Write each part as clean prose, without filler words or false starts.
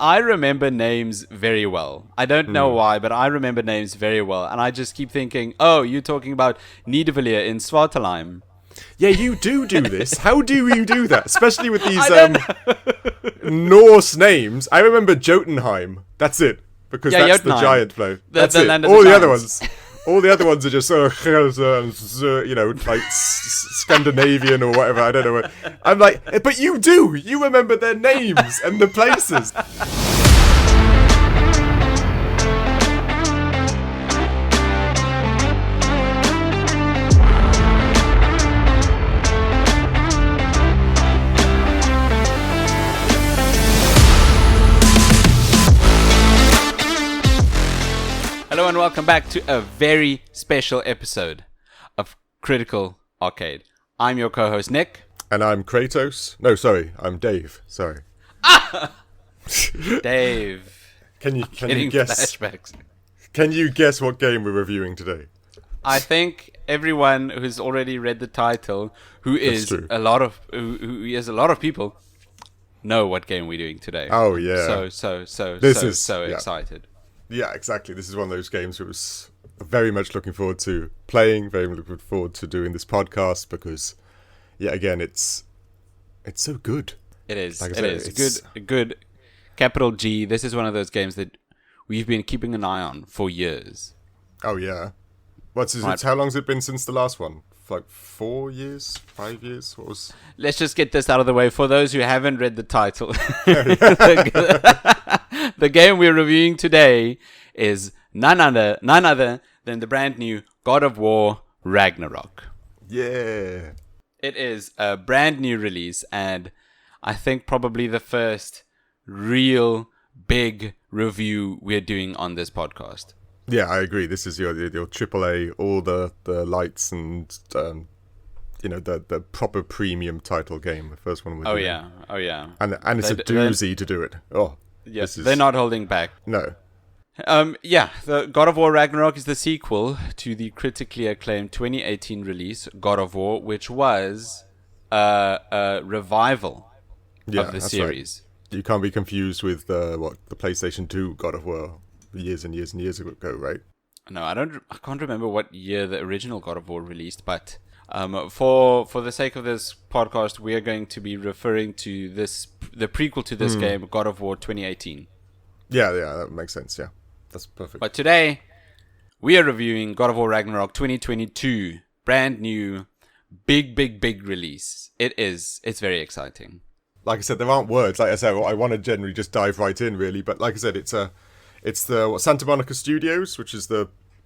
I remember names very well. I don't know why, but I remember names very well. And I just keep thinking, oh, you're talking about Nidavellir in Svartalheim. Yeah, you do this. How do you do that? Especially with these Norse names. I remember Jotunheim. That's it. Because that's Jotunheim. the giant flow. That's the it. land of All the the other giants. ones. All the other ones are just like Scandinavian or whatever. I don't know what. I'm like, but you do. You remember their names and the places. Hello and welcome back to a very special episode of Critical Arcade. I'm your co-host Nick. And I'm Kratos. No, sorry, I'm Dave. Sorry. Dave. Can you Getting guess? flashbacks. Can you guess what game we're reviewing today? I think everyone who's already read the title, who is a lot of people, know what game we're doing today. Oh yeah. So Yeah. excited. Yeah, exactly. This is one of those games I was very much looking forward to playing, very much looking forward to doing this podcast because, yeah, again, it's so good. It is. Like I it said, is good. Capital G. This is one of those games that we've been keeping an eye on for years. Oh yeah. How long's it been since the last one? Like 4 years, 5 years? What was? Let's just get this out of the way. For those who haven't read the title, the game we're reviewing today is none other than the brand new God of War Ragnarok. Yeah. It is a brand new release, and I think probably the first real big review we're doing on this podcast. Yeah, I agree. This is your AAA, all the lights and the proper premium title game. The first one. Oh yeah. And it's a doozy to do it. Oh. Yes, they're not holding back. No. The God of War Ragnarok is the sequel to the critically acclaimed 2018 release God of War, which was a revival of the series. Right. You can't be confused with the PlayStation 2 God of War years and years and years ago, right? No, I can't remember what year the original God of War released, but for the sake of this podcast, we are going to be referring to the prequel to this game, God of War 2018. Yeah, that makes sense. Yeah, that's perfect. But today, we are reviewing God of War Ragnarok 2022, brand new, big release. It's very exciting. Like I said, there aren't words. Like I said, I want to generally just dive right in, really. But like I said, it's the Santa Monica Studios, which is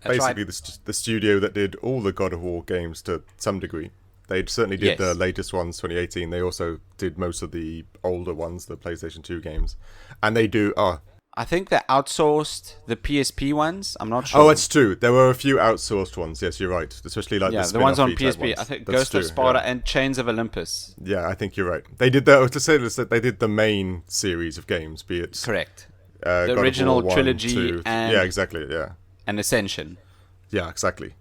basically the studio that did all the God of War games to some degree. They certainly did the latest ones, 2018. They also did most of the older ones, the PlayStation 2 games. And they do... I think they outsourced the PSP ones. I'm not sure. Oh, it's true. There were a few outsourced ones. Yes, you're right. Especially like the ones on PSP. I think Ghost of Sparta and Chains of Olympus. Yeah, I think you're right. They did that. They did the main series of games, be it... Correct. The God original War 1, trilogy 2, and... Yeah, exactly, yeah. And Ascension. Yeah, exactly.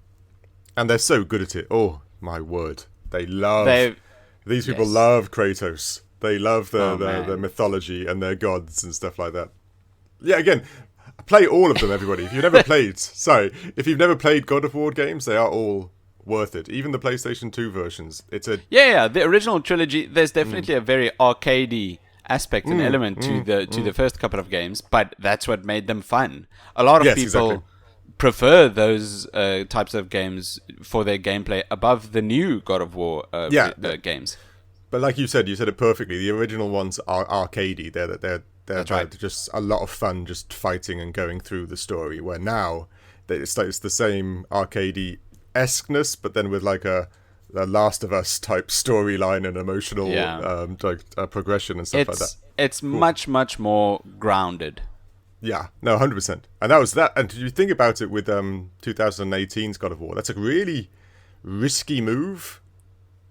And they're so good at it. Oh, my word. These people love Kratos. They love the mythology and their gods and stuff like that. Yeah, again, play all of them, everybody. If you've never played God of War games, they are all worth it. Even the PlayStation 2 versions. It's a... Yeah, the original trilogy, there's definitely a very arcadey aspect and element to the first couple of games, but that's what made them fun. A lot of people prefer those types of games for their gameplay above the new God of War games. But like you said it perfectly. The original ones are arcadey. They're just a lot of fun, just fighting and going through the story. Where now it's the same arcadey-esqueness, but then with like a Last of Us type storyline and emotional progression and stuff like that. It's much more grounded. Yeah, no, 100%. And that was that. And did you think about it with 2018's God of War? That's a really risky move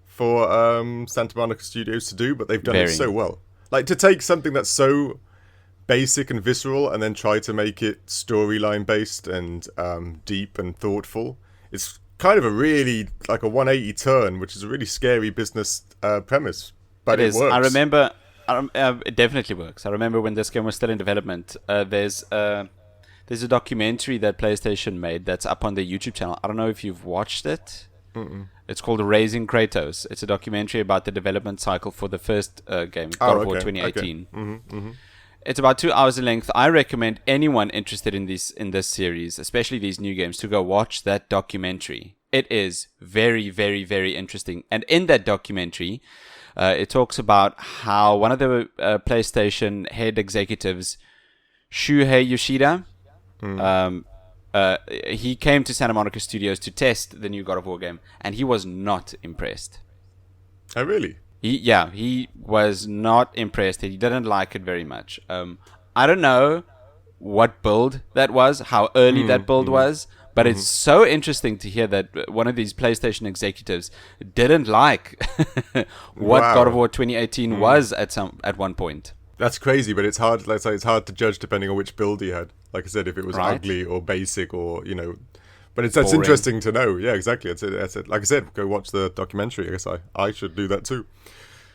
for Santa Monica Studios to do, but they've done it so well. Like, to take something that's so basic and visceral and then try to make it storyline based and deep and thoughtful. It's kind of a really, like a 180 turn, which is a really scary business premise. But it works. It definitely works. I remember when this game was still in development. There's a documentary that PlayStation made that's up on their YouTube channel. I don't know if you've watched it. Mm-mm. It's called Raising Kratos. It's a documentary about the development cycle for the first game, God of War 2018. Okay. Mm-hmm, mm-hmm. It's about 2 hours in length. I recommend anyone interested in this series, especially these new games, to go watch that documentary. It is very, very, very interesting. And in that documentary, it talks about how one of the PlayStation head executives, Shuhei Yoshida, he came to Santa Monica Studios to test the new God of War game, and he was not impressed. Oh, really? He was not impressed. He didn't like it very much. I don't know what build that was, how early that build was, but it's so interesting to hear that one of these PlayStation executives didn't like what God of War 2018 was at one point. That's crazy, but it's hard. Let's say it's hard to judge depending on which build he had. Like I said, if it was ugly or basic or but that's interesting to know. Yeah, exactly. It's like I said, go watch the documentary. I guess I should do that too.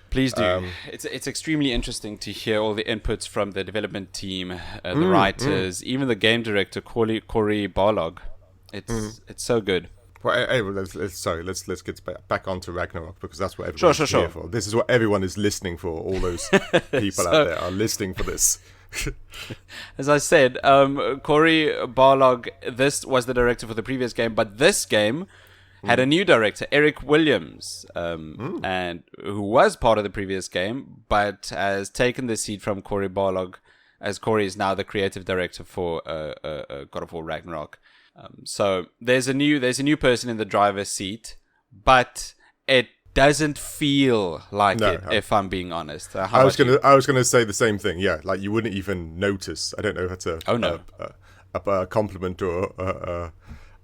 Please do. It's extremely interesting to hear all the inputs from the development team, the writers, even the game director Corey Barlog. It's so good. Well, let's get back onto Ragnarok, because that's what everyone's here for. This is what everyone is listening for. All those people out there are listening for this. As I said, Corey Barlog, this was the director for the previous game, but this game had a new director, Eric Williams, and who was part of the previous game, but has taken the seat from Corey Barlog, as Corey is now the creative director for God of War Ragnarok. So there's a new person in the driver's seat, but it doesn't feel like it. If I'm being honest, I was gonna say the same thing. Yeah, like you wouldn't even notice. I don't know if that's a compliment or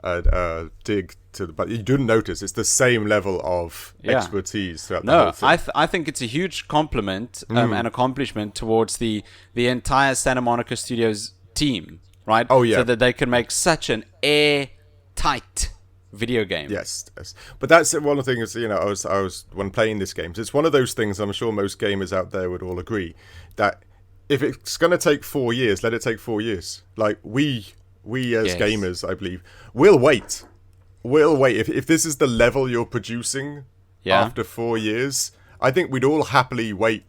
a dig to, but you didn't notice. It's the same level of expertise throughout the whole thing. I think it's a huge compliment and accomplishment towards the entire Santa Monica Studios team. Right? Oh, yeah. So that they can make such an airtight video game. Yes. But that's one of the things, I was when playing this game, it's one of those things, I'm sure most gamers out there would all agree, that if it's going to take 4 years, let it take 4 years. Like, we as gamers, I believe, we'll wait. If this is the level you're producing after 4 years, I think we'd all happily wait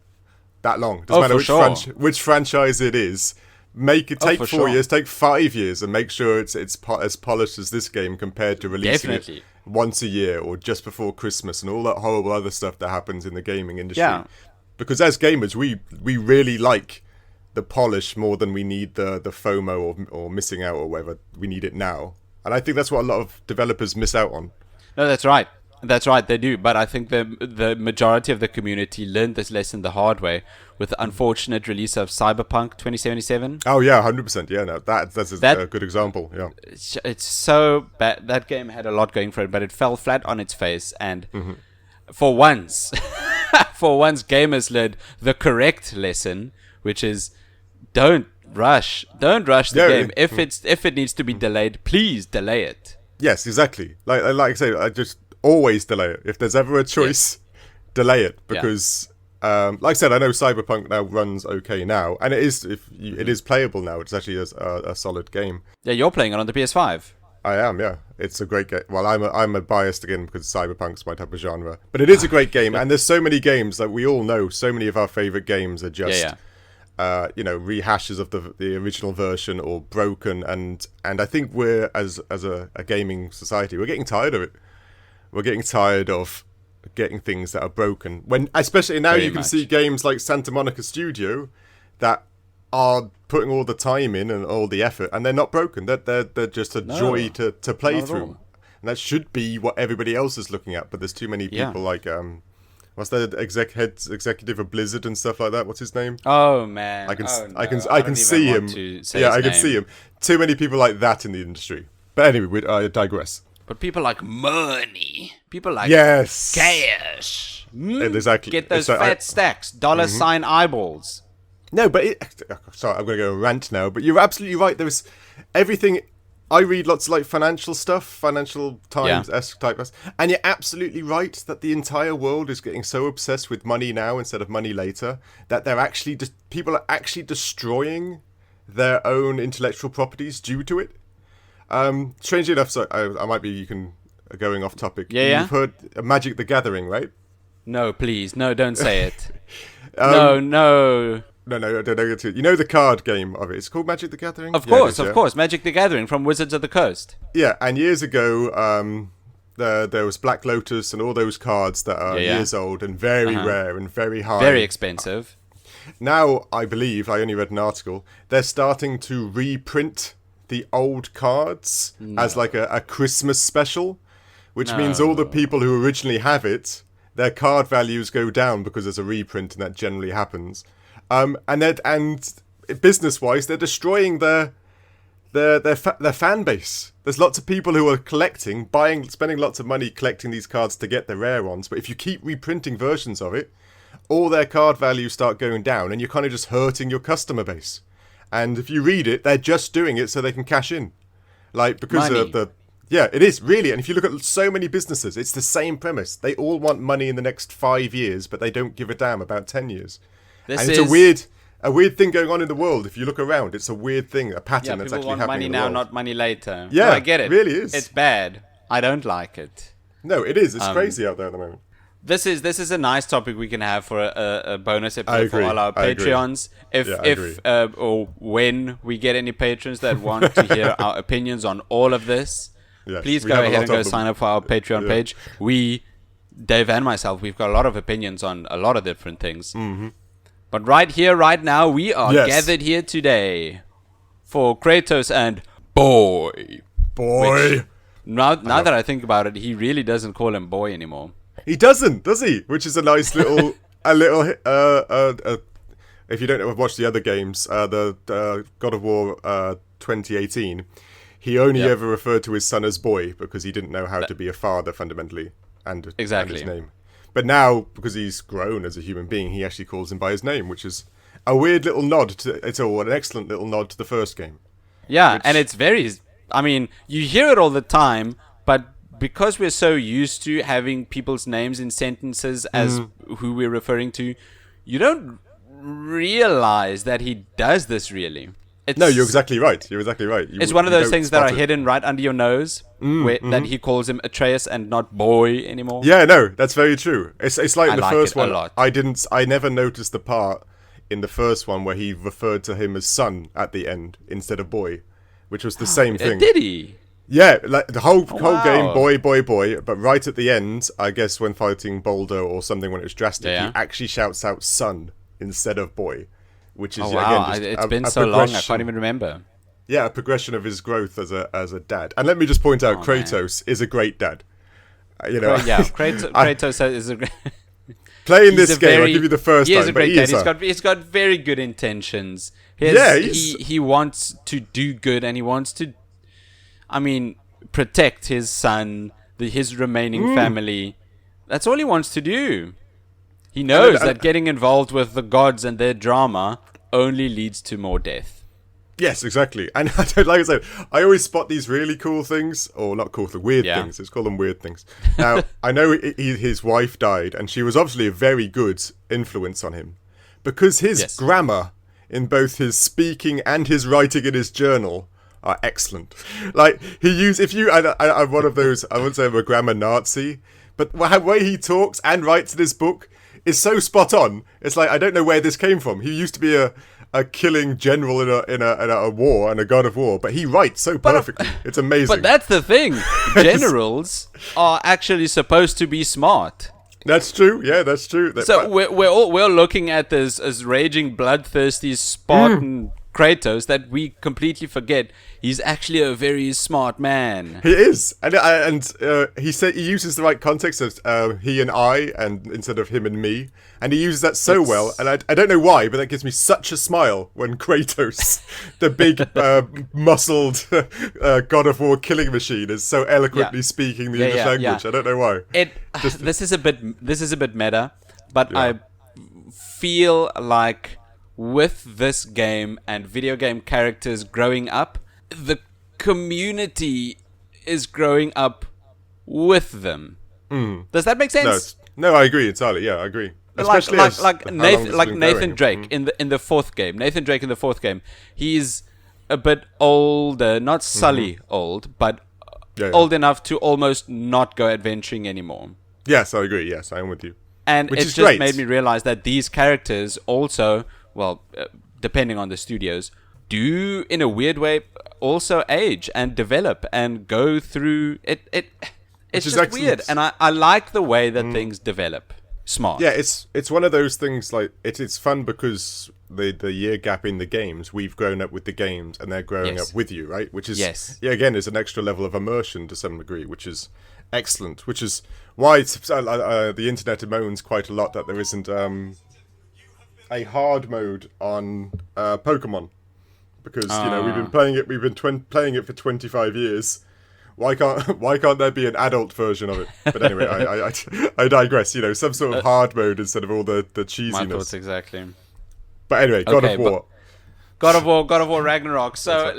that long. Doesn't matter which franchise it is. Make it take 4 years, take 5 years, and make sure it's as polished as this game compared to releasing it once a year or just before Christmas and all that horrible other stuff that happens in the gaming industry. Yeah. Because as gamers, we really like the polish more than we need the FOMO or missing out or whatever. We need it now. And I think that's what a lot of developers miss out on. No, that's right. That's right, they do. But I think the majority of the community learned this lesson the hard way with the unfortunate release of Cyberpunk 2077. Oh, yeah, 100%. Yeah, no, that's a good example. Yeah, it's so bad. That game had a lot going for it, but it fell flat on its face. And for once, gamers learned the correct lesson, which is don't rush the game. If it needs to be delayed, please delay it. Yes, exactly. Like I say, I just always delay it. If there's ever a choice, delay it, because like I said, I know Cyberpunk now runs okay now, and it is playable now. It's actually a solid game. Yeah, you're playing it on the PS5. I am, yeah. It's a great game. Well, I'm a biased again because Cyberpunk's my type of genre, but it is a great game. And there's so many games that we all know. So many of our favorite games are just rehashes of the original version or broken, and I think we're as a gaming society, we're getting tired of it. We're getting tired of getting things that are broken. Especially now, you can see games like Santa Monica Studio that are putting all the time in and all the effort, and they're not broken. They're just a joy to play through. And that should be what everybody else is looking at. But there's too many people like what's the executive of Blizzard and stuff like that? What's his name? Oh man, I can see him. I can see him. Too many people like that in the industry. But anyway, I digress. But people like money, people like cash. Exactly. Get those fat stacks, $sign eyeballs. No, but sorry, I'm going to go rant now. But you're absolutely right. There's everything I read lots of like financial stuff, Financial Times-esque type stuff, and you're absolutely right that the entire world is getting so obsessed with money now instead of money later that they're actually people are actually destroying their own intellectual properties due to it. Strangely enough, so I might be going off topic. Yeah. You've heard Magic the Gathering, right? No, please, no, don't say it. No. No, Don't. You know the card game of it? It's called Magic the Gathering? Of course. Magic the Gathering from Wizards of the Coast. Yeah, and years ago, there was Black Lotus and all those cards that are years old and very rare and very high. Very expensive. Now, I believe, I only read an article, they're starting to reprint the old cards as like a Christmas special, which means all the people who originally have it, their card values go down because there's a reprint, and that generally happens. And business-wise, they're destroying their fan base. There's lots of people who are collecting, spending lots of money collecting these cards to get the rare ones. But if you keep reprinting versions of it, all their card values start going down, and you're kind of just hurting your customer base. And if you read it, they're just doing it so they can cash in, like because money. of the. Yeah, it is really. And if you look at so many businesses, it's the same premise. They all want money in the next 5 years, but they don't give a damn about 10 years. It's a weird thing going on in the world. If you look around, it's a weird thing, a pattern that's actually happening. People want money in the now, world. not money later. Yeah, no, I get it. It really is. It's bad. I don't like it. No, it is. It's crazy out there at the moment. This is a nice topic we can have for a bonus episode for all our Patreons. Or when we get any patrons that want to hear our opinions on all of this, please go ahead and go sign up for our Patreon page. Dave and myself, we've got a lot of opinions on a lot of different things. Mm-hmm. But right here, right now, we are gathered here today for Kratos and Boy. Boy. Now that I think about it, he really doesn't call him Boy anymore. He doesn't, does he? Which is a nice little, if you don't ever watch the other games, the God of War 2018, he only ever referred to his son as Boy because he didn't know how to be a father fundamentally and his name. But now, because he's grown as a human being, he actually calls him by his name, which is a weird little nod an excellent little nod to the first game. Yeah, and it's you hear it all the time, but because we're so used to having people's names in sentences as who we're referring to, you don't realize that he does this really. No, you're exactly right. It's one of those things that are hidden right under your nose, that he calls him Atreus and not Boy anymore. Yeah, no, that's very true. It's like in the first one. A lot. I never noticed the part in the first one where he referred to him as son at the end instead of Boy, which was the same thing. Did he? Yeah, like the whole game, boy, but right at the end, I guess when fighting Boulder or something when it was drastic, he actually shouts out son instead of Boy, which is again just it's been so long I can't even remember. Yeah, a progression of his growth as a dad. And let me just point out, Kratos is a great dad. Kratos is a great. Playing this game, I'll give you the first time. He is a great dad. He's got very good intentions. He wants to do good, and he wants to, protect his son, his remaining family. That's all he wants to do. He knows that getting involved with the gods and their drama only leads to more death. Yes, exactly. And like I said, I always spot these really cool things, or not cool, weird things. Let's call them weird things. Now, I know his wife died, and she was obviously a very good influence on him, because his grammar in both his speaking and his writing in his journal are excellent. Like, I'm one of those, I wouldn't say I'm a grammar Nazi, but the way he talks and writes in his book is so spot on. It's like, I don't know where this came from. He used to be a killing general in a war and a god of war, but he writes so perfectly. It's amazing. But that's the thing. Generals are actually supposed to be smart. That's true. Yeah, that's true. So we're looking at this as raging, bloodthirsty Spartan Kratos that we completely forget he's actually a very smart man. He is, and he said he uses the right context of he and I, and instead of him and me, and he uses that so well. And I don't know why, but that gives me such a smile when Kratos, the big muscled God of War killing machine, is so eloquently speaking the English language. I don't know why. This is a bit meta, but I feel like with this game and video game characters growing up, the community is growing up with them. Does that make sense? No, I agree entirely. Yeah, I agree. Especially like Nathan Drake in the fourth game. Nathan Drake in the fourth game. He's a bit older, not Sully old, but old enough to almost not go adventuring anymore. Yes, I agree. Yes, I am with you. And it just made me realize that these characters also, depending on the studios, do in a weird way also age and develop and go through it. It's just excellent. Weird, and I like the way that things develop. Smart. Yeah, it's one of those things like it's fun because the year gap in the games, we've grown up with the games and they're growing up with you, right? Which is again is an extra level of immersion to some degree, which is excellent. Which is why the internet moans quite a lot that there isn't a hard mode on Pokemon, because we've been playing it. Playing it for 25 years. Why can't there be an adult version of it? But anyway, I digress. Some sort of hard mode instead of all the cheesiness. My thoughts exactly. But anyway, God of War. God of War Ragnarok. So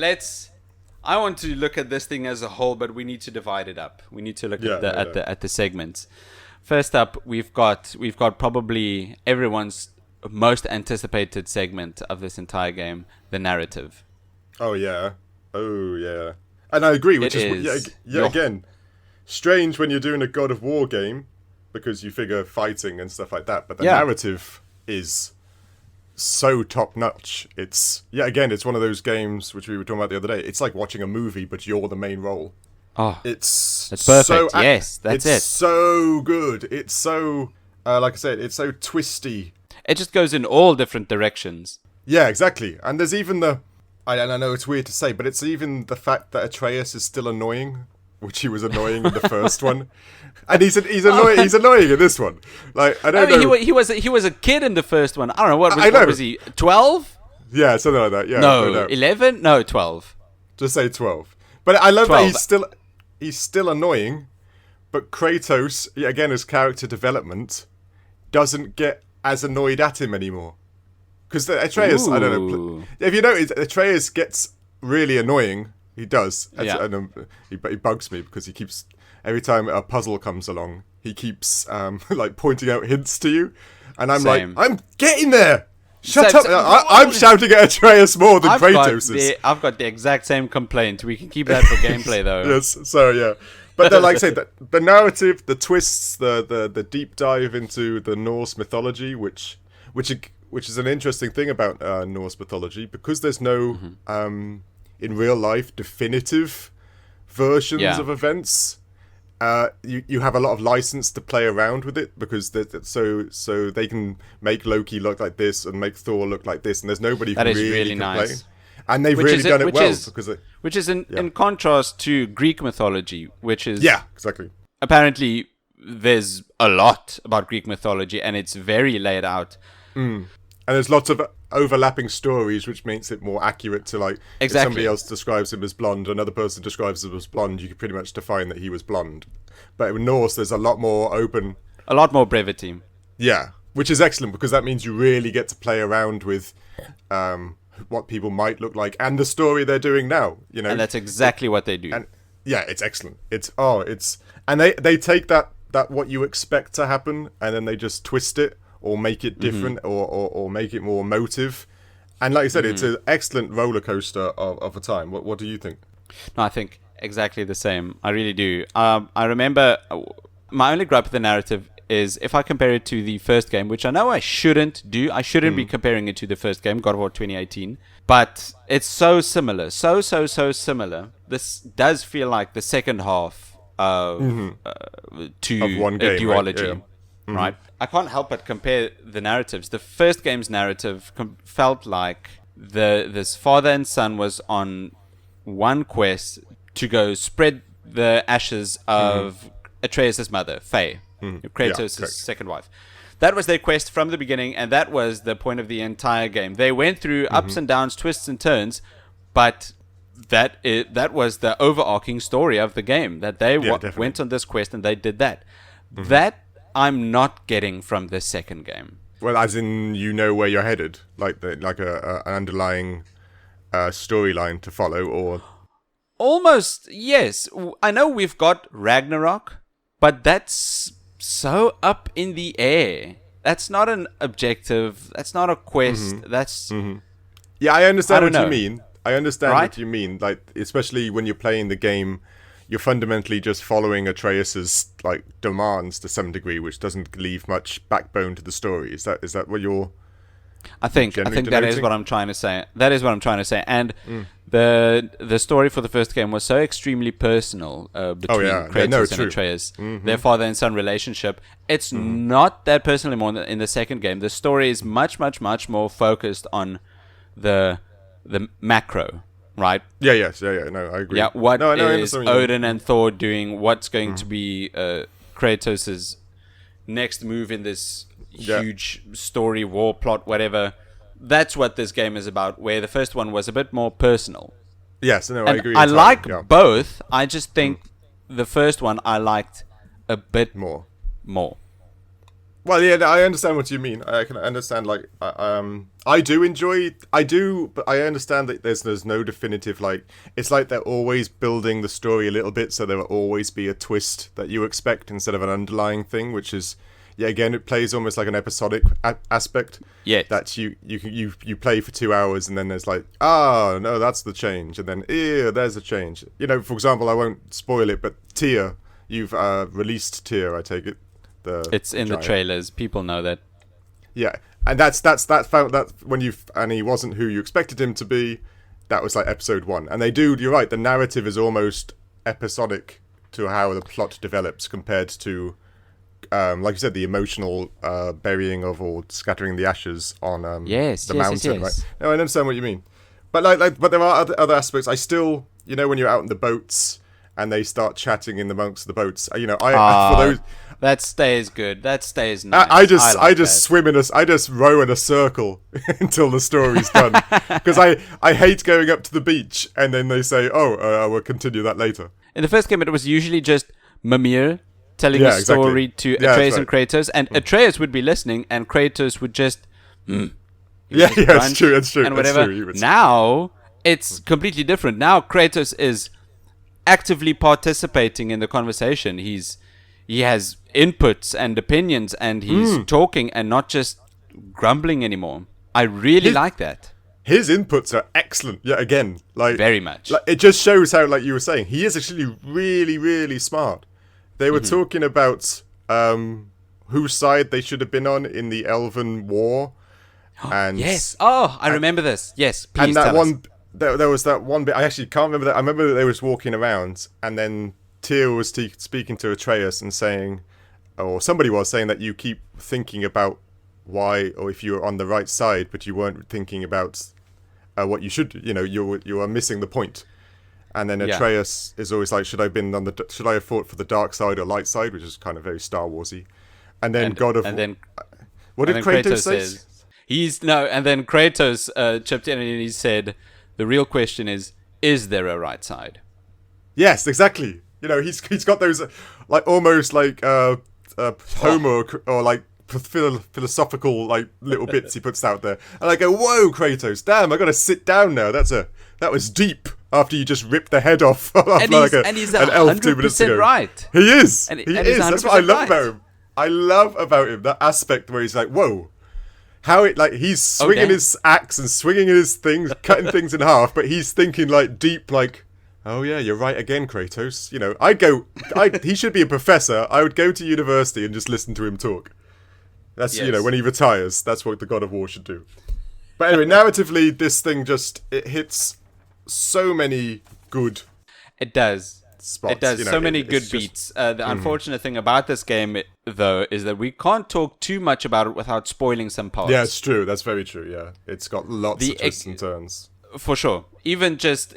I want to look at this thing as a whole, but we need to divide it up. We need to look at the segments. First up, we've got probably everyone's most anticipated segment of this entire game, the narrative. Oh yeah. And I agree, which is again, strange when you're doing a God of War game, because you figure fighting and stuff like that, but the narrative is so top-notch. It's one of those games which we were talking about the other day. It's like watching a movie, but you're the main role. Oh, that's perfect. Yes, that's it. It's so good. It's so, like I said, it's so twisty. It just goes in all different directions. Yeah, exactly. And there's even I know it's weird to say, but it's even the fact that Atreus is still annoying, which he was annoying in the first one, and he's annoying. He's annoying in this one. Like I don't know. He was a kid in the first one. I don't know what was he? 12? Yeah, something like that. Yeah. No, 11? No, 12. Just say 12. But I love 12. That he's still annoying, but Kratos, again, his character development doesn't get as annoyed at him anymore. Because Atreus, I don't know. If you notice, Atreus gets really annoying. He does. He bugs me because he keeps, every time a puzzle comes along, he keeps like pointing out hints to you, and I'm like, I'm getting there. Shut up! I'm shouting at Atreus more than Kratos is. I've got the exact same complaint. We can keep that for gameplay though. Yes. So yeah. But then, like I say, the narrative, the twists, the deep dive into the Norse mythology, which is an interesting thing about Norse mythology, because there's no, in real life, definitive versions of events. You have a lot of license to play around with it, because so they can make Loki look like this and make Thor look like this, and there's nobody who really can play. And they've really done it well. Which is in contrast to Greek mythology, which is... Yeah, exactly. Apparently, there's a lot about Greek mythology, and it's very laid out. And there's lots of overlapping stories, which makes it more accurate to, like, if somebody else describes him as blonde, another person describes him as blonde, you can pretty much define that he was blonde. But in Norse, there's a lot more open... A lot more brevity. Yeah, which is excellent, because that means you really get to play around with what people might look like, and the story they're doing now, And that's exactly what they do. And yeah, it's excellent. And they take that what you expect to happen, and then they just twist it, or make it different, or make it more emotive. And like I said, it's an excellent roller coaster of a time. What do you think? No, I think exactly the same. I really do. I remember my only gripe with the narrative is if I compare it to the first game, which I know I shouldn't do. I shouldn't be comparing it to the first game, God of War 2018. But it's so similar. So similar. This does feel like the second half of one game, a duology. Right? Yeah. Right? I can't help but compare the narratives. The first game's narrative felt like this father and son was on one quest to go spread the ashes of Atreus' mother, Faye, Kratos' second wife. That was their quest from the beginning, and that was the point of the entire game. They went through ups and downs, twists and turns, but that was the overarching story of the game, that they went on this quest and they did that. That I'm not getting from the second game. Well, as in, where you're headed, like an underlying storyline to follow, or Almost, yes. I know we've got Ragnarok, but that's so up in the air. That's not an objective. That's not a quest. That's... Yeah, I understand what know. you mean. I understand Right? what you mean. Like, especially when you're playing the game, you're fundamentally just following Atreus's like demands to some degree, which doesn't leave much backbone to the story. Is that what you're? I think that is denoting? what I'm trying to say. That is what I'm trying to say. And the story for the first game was so extremely personal between Kratos and Atreus, their father and son relationship. It's not that personal anymore in the second game. The story is much, much, much more focused on the macro, right? Yeah. No, I agree. Yeah, what I is understand what you mean. Odin and Thor doing? What's going to be Kratos' next move in this huge story, war plot, whatever? That's what this game is about, where the first one was a bit more personal. Yes, no, And I agree. I entirely, like yeah. both. I just think the first one I liked a bit more. Well, yeah, I understand what you mean. I can understand, like, I do enjoy, but I understand that there's no definitive, like, it's like they're always building the story a little bit, so there will always be a twist that you expect instead of an underlying thing, which is, yeah, again, it plays almost like an episodic aspect. Yeah. That you play for 2 hours, and then there's like, oh, no, that's the change, and then, there's a change. You know, for example, I won't spoil it, but Tyr, you've released Tyr, I take it. It's in giant. the trailers. People know that. Yeah, and that's when and he wasn't who you expected him to be. That was like episode 1, and you're right. The narrative is almost episodic to how the plot develops compared to, like you said, the emotional burying of or scattering the ashes on the mountain. Right? No, I understand what you mean, but but there are other aspects. I still, when you're out in the boats and they start chatting in amongst the boats, for those. That stays good. That stays nice. I just row in a circle until the story's done. Because I hate going up to the beach and then they say, we'll continue that later. In the first game, it was usually just Mimir telling a story to Atreus and Kratos, and Atreus would be listening, and Kratos would just... it's true. And whatever. Now, it's completely different. Now, Kratos is actively participating in the conversation. He has inputs and opinions, and he's talking and not just grumbling anymore. I really like that. His inputs are excellent. Yeah, again, like very much. Like, it just shows how, like you were saying, he is actually really, really smart. They were talking about whose side they should have been on in the Elven War, and yes. Oh, I remember this. Yes, please. And that tell one, us. There was that one bit. I actually can't remember that. I remember that they was walking around, and then Tyr was speaking to Atreus and saying, or somebody was saying that you keep thinking about why, or if you're on the right side, but you weren't thinking about what you should. You are missing the point. And then Atreus is always like, should I have fought for the dark side or light side, which is kind of very Star Warsy. And then what did Kratos say? And then Kratos chipped in and he said, the real question is there a right side? Yes, exactly. He's got those like almost like Homer or like philosophical like little bits he puts out there, and I go, "Whoa, Kratos! Damn, I got to sit down now. That was deep." After you just ripped the head off an elf 2 minutes ago. Right. He is. And he is. That's what I love about him. I love about him that aspect where he's like, "Whoa." How he's swinging his axe and swinging his things, cutting things in half, but he's thinking like deep, like, oh yeah, you're right again, Kratos. He should be a professor. I would go to university and just listen to him talk. That's, when he retires, that's what the God of War should do. But anyway, narratively, this thing it hits so many good spots. It does so many good beats. The unfortunate thing about this game, though, is that we can't talk too much about it without spoiling some parts. Yeah, it's true. That's very true, yeah. It's got lots of twists and turns. For sure. Even just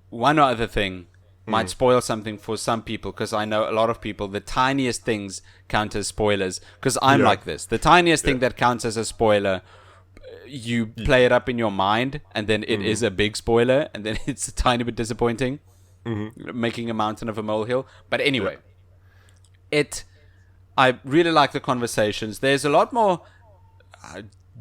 one other thing might spoil something for some people, because I know a lot of people, the tiniest things count as spoilers, because I'm like this. The tiniest thing that counts as a spoiler, you play it up in your mind, and then it is a big spoiler, and then it's a tiny bit disappointing, making a mountain of a molehill. But anyway, I really like the conversations. There's a lot more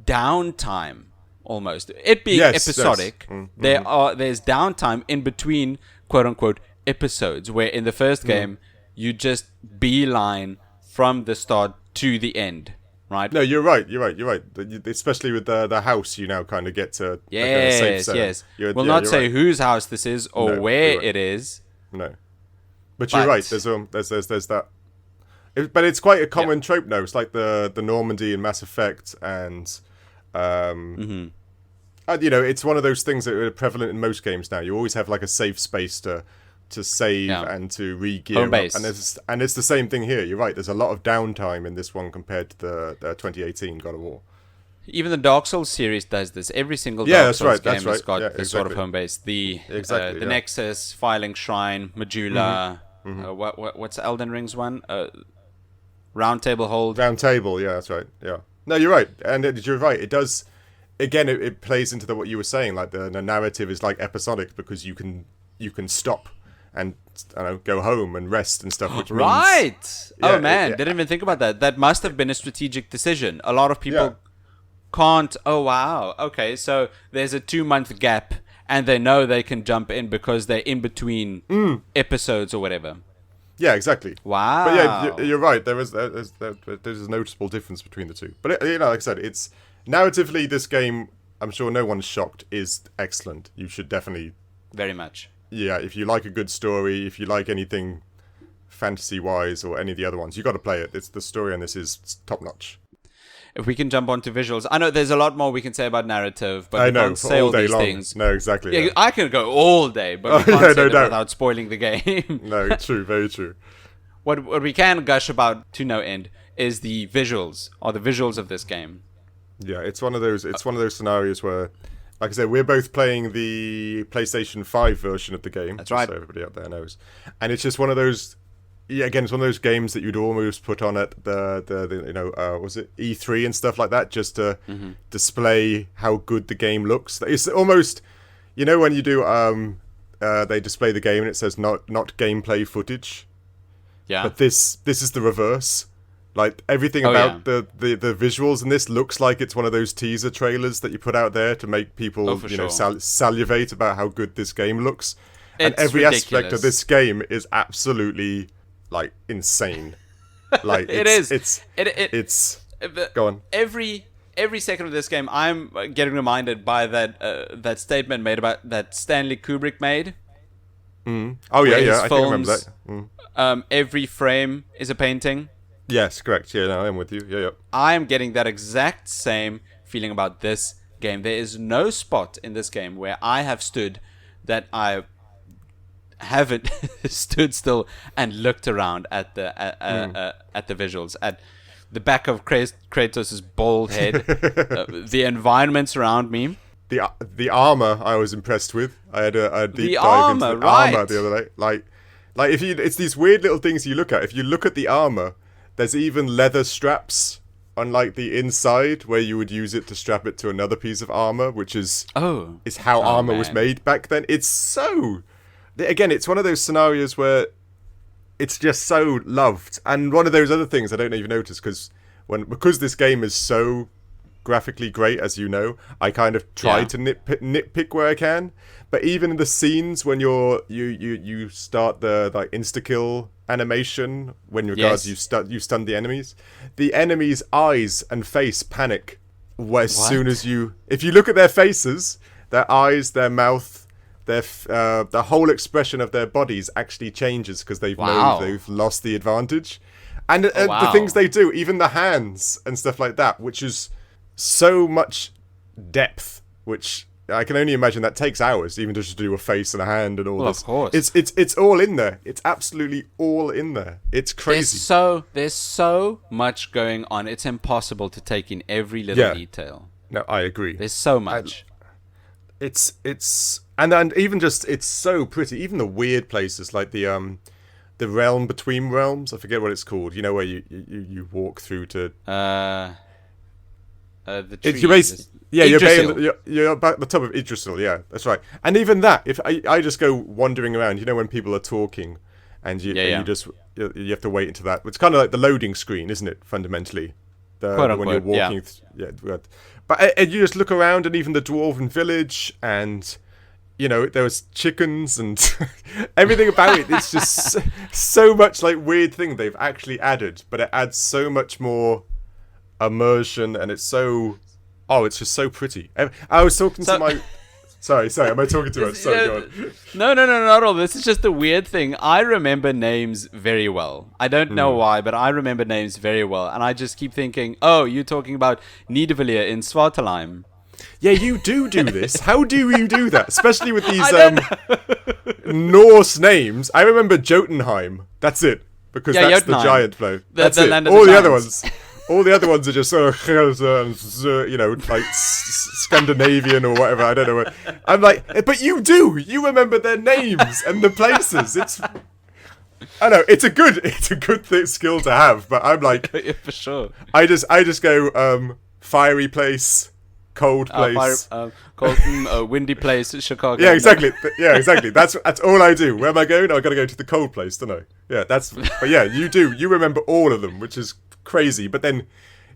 downtime almost. It being episodic, there's downtime in between quote unquote episodes, where in the first game you just beeline from the start to the end. Right? No, you're right. Especially with the house, you now kind of get to a safe zone. Yes. We'll not say whose house this is or where it is. No, but you're right. There's that. But it's quite a common trope now. It's like the Normandy in Mass Effect, and it's one of those things that are prevalent in most games now. You always have like a safe space to save and to re-gear up. And it's the same thing here. You're right. There's a lot of downtime in this one compared to the 2018 God of War. Even the Dark Souls series does this. Every single Dark Souls game has got this sort of home base. The Nexus, Filing Shrine, Majula. What's Elden Ring's one? Round Table Hold. Round Table, yeah, that's right. Yeah. No, you're right. And you're right. It does. Again, it plays into what you were saying. Like the narrative is like episodic because you can stop and go home and rest and stuff, which means... Didn't even think about that. That must have been a strategic decision. A lot of people can't... Oh, wow. Okay, so there's a 2-month gap and they know they can jump in because they're in between episodes or whatever. Yeah, exactly. Wow. But yeah, you're right. There's a noticeable difference between the two. But, like I said, it's... Narratively, this game, I'm sure no one's shocked, is excellent. You should definitely... Very much. Yeah, if you like a good story, if you like anything fantasy-wise or any of the other ones, you got to play it. It's the story on this is top-notch. If we can jump onto visuals, I know there's a lot more we can say about narrative, but we can't say all these things. No, exactly. Yeah, I can go all day, but we can't say them without spoiling the game. No, true, very true. What we can gush about to no end is the visuals, or the visuals of this game. Yeah, it's one of those scenarios where, like I said, we're both playing the PlayStation 5 version of the game. That's right. So everybody out there knows. And it's just one of those... Yeah, again, it's one of those games that you'd almost put on at the was it E3 and stuff like that, just to display how good the game looks. It's almost, when you do, they display the game and it says not gameplay footage. Yeah. But this is the reverse. Like everything about the visuals in this looks like it's one of those teaser trailers that you put out there to make people salivate about how good this game looks. And every aspect of this game is absolutely like insane. Like it's go on. Every second of this game, I'm getting reminded by that statement made about that Stanley Kubrick made. Oh yeah, I think I remember that. Every frame is a painting. Yes, correct. Yeah, no, I'm with you. Yeah. I am getting that exact same feeling about this game. There is no spot in this game where I have stood that I haven't stood still and looked around at the visuals, at the back of Kratos' bald head, the environments around me. The armor I was impressed with. I had a deep dive armor, into the armor the other day. Like if it's these weird little things you look at. If you look at the armor, there's even leather straps on like the inside where you would use it to strap it to another piece of armor, which is how armor was made back then. It's so... Again, it's one of those scenarios where it's just so loved. And one of those other things I don't know if you noticed, because this game is so graphically great, as you know, I kind of try to nitpick where I can. But even in the scenes when you start the like insta-kill animation, when you stun the enemy's eyes and face panic as soon as if you look at their faces, their eyes, their mouth, the whole expression of their bodies actually changes because they've known they've lost the advantage. And the things they do, even the hands and stuff like that, which is so much depth, which I can only imagine that takes hours, even just to do a face and a hand and all this. Of course. It's all in there. It's absolutely all in there. It's crazy. There's so much going on. It's impossible to take in every little detail. No, I agree. There's so much. And even just, it's so pretty. Even the weird places like the realm between realms. I forget what it's called. You know, where you walk through to the trees. You're about the top of Yggdrasil. Yeah, that's right. And even that, if I just go wandering around, you know, when people are talking, and you have to wait into that. It's kind of like the loading screen, isn't it? Fundamentally, Quote when you're unquote, yeah. walking. But and you just look around, and even the dwarven village, and there was chickens and everything about it. It's just so much like weird thing they've actually added, but it adds so much more immersion, and it's just so pretty. I was talking to my. Sorry, am I talking to us? Sorry, go on. No, not at all. This is just a weird thing. I remember names very well. I don't know why, but I remember names very well. And I just keep thinking, oh, you're talking about Nidavellir in Svartalheim. Yeah, you do this. How do you do that? Especially with these Norse names. I remember Jotunheim. That's it. Because that's Jotunheim. The giant flow. That's it. Land of All the the other giants. ones. All the other ones are just like Scandinavian or whatever. I don't know. I'm like, but you do. You remember their names and the places. I know it's a good skill to have. But I'm like, Yeah, for sure. I just go fiery place, cold place, cold, windy place, Chicago. Yeah, exactly. That's all I do. Where am I going? I got to go to the cold place, don't I? Yeah, But yeah, you do. You remember all of them, which is crazy. But then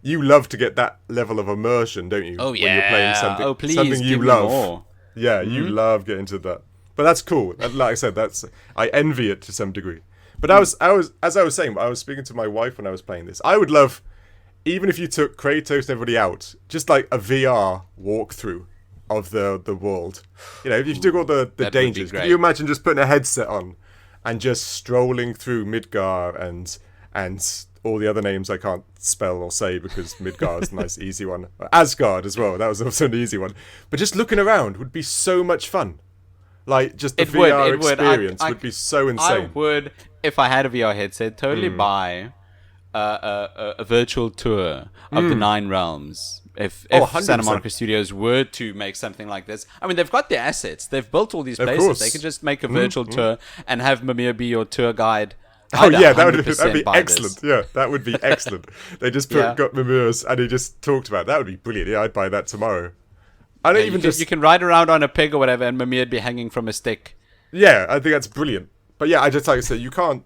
you love to get that level of immersion, don't you? Oh yeah. When you're playing something. Oh please, something you give me love. more. Yeah, you love getting to that. But that's cool. Like I said, I envy it to some degree. But as I was saying, I was speaking to my wife when I was playing this. I would love, even if you took Kratos and everybody out, just like a VR walkthrough of the world. If you took all the dangers, can you imagine just putting a headset on and just strolling through Midgar and all the other names I can't spell or say because Midgar is a nice easy one. Asgard as well, that was also an easy one. But just looking around would be so much fun. Like, just the VR experience would be so insane. I would, if I had a VR headset, totally buy a virtual tour of the Nine Realms. If Santa Monica Studios were to make something like this, I mean, they've got the assets. They've built all these places. Course. They could just make a virtual tour and have Mimir be your tour guide. Oh yeah, that'd be excellent. Yeah, that would be excellent. They just got Mimir's and he just talked about it. That would be brilliant. Yeah, I'd buy that tomorrow. I don't you can ride around on a pig or whatever, and Mimir'd be hanging from a stick. Yeah, I think that's brilliant. But yeah, I just like I said, you can't.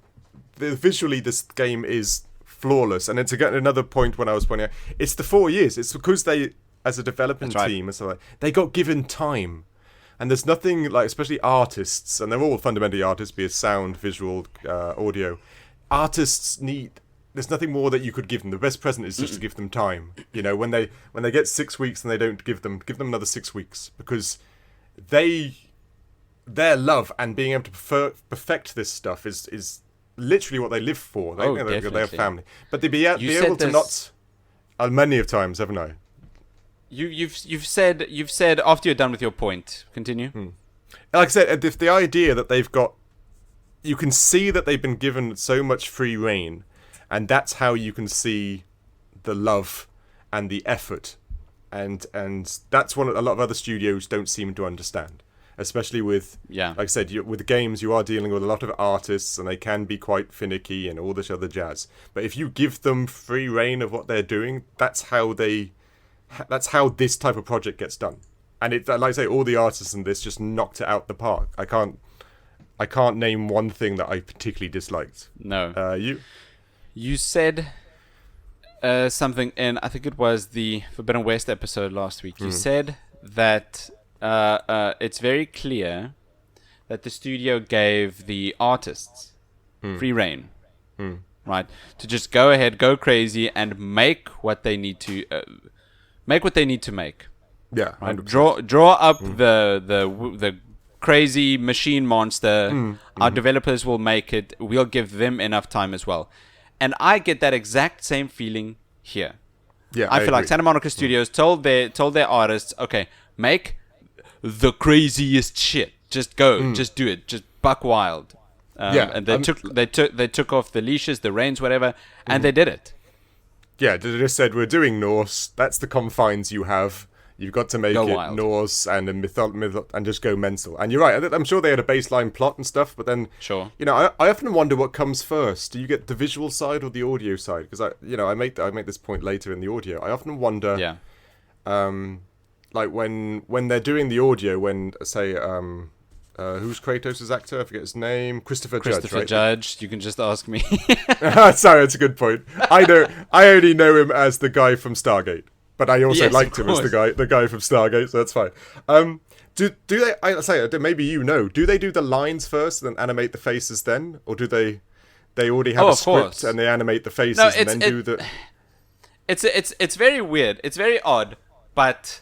Visually, this game is flawless, and then to get another point when I was pointing out, it's the 4 years. It's because they, as a developing team, and stuff like, they got given time. And there's nothing like, especially artists, and they're all fundamentally artists, be it sound, visual, audio. Artists there's nothing more that you could give them. The best present is just to give them time. When they get 6 weeks and they don't give them another 6 weeks, because their love and being able to perfect this stuff is literally what they live for. They have family, but they'd be able to not. Many of times, haven't I? You've said after you're done with your point. Continue. Like I said, if the idea that they've got, you can see that they've been given so much free reign, and that's how you can see the love and the effort, and that's what a lot of other studios don't seem to understand. Especially with, like I said, with games, you are dealing with a lot of artists, and they can be quite finicky and all this other jazz. But if you give them free reign of what they're doing, that's how this type of project gets done. And it, like I say, all the artists in this just knocked it out the park. I can't name one thing that I particularly disliked. No. You said something in, I think it was the Forbidden West episode last week. You said that it's very clear that the studio gave the artists free reign, right? To just go ahead, go crazy, and make what they need to make. Yeah, right? Draw up the crazy machine monster. Our developers will make it. We'll give them enough time as well. And I get that exact same feeling here. Yeah, I feel like Santa Monica Studios told their artists, okay, make the craziest shit. Just go, just do it, just buck wild. And they took off the leashes, the reins, whatever, and they did it. Yeah, they just said, we're doing Norse. That's the confines you have. You've got to make it wild. Norse and and just go mental. And you're right. I'm sure they had a baseline plot and stuff, but then, sure. I often wonder what comes first. Do you get the visual side or the audio side? Because I make this point later in the audio. I often wonder, like when they're doing the audio, when say who's Kratos' actor? I forget his name. Christopher Judge. You can just ask me. Sorry, that's a good point. I only know him as the guy from Stargate, but I also liked him as the guy from Stargate, so that's fine. Do they? I say maybe you know. Do they do the lines first and then animate the faces then, or do they already have a script and they animate the faces and then do the? It's very weird. It's very odd, but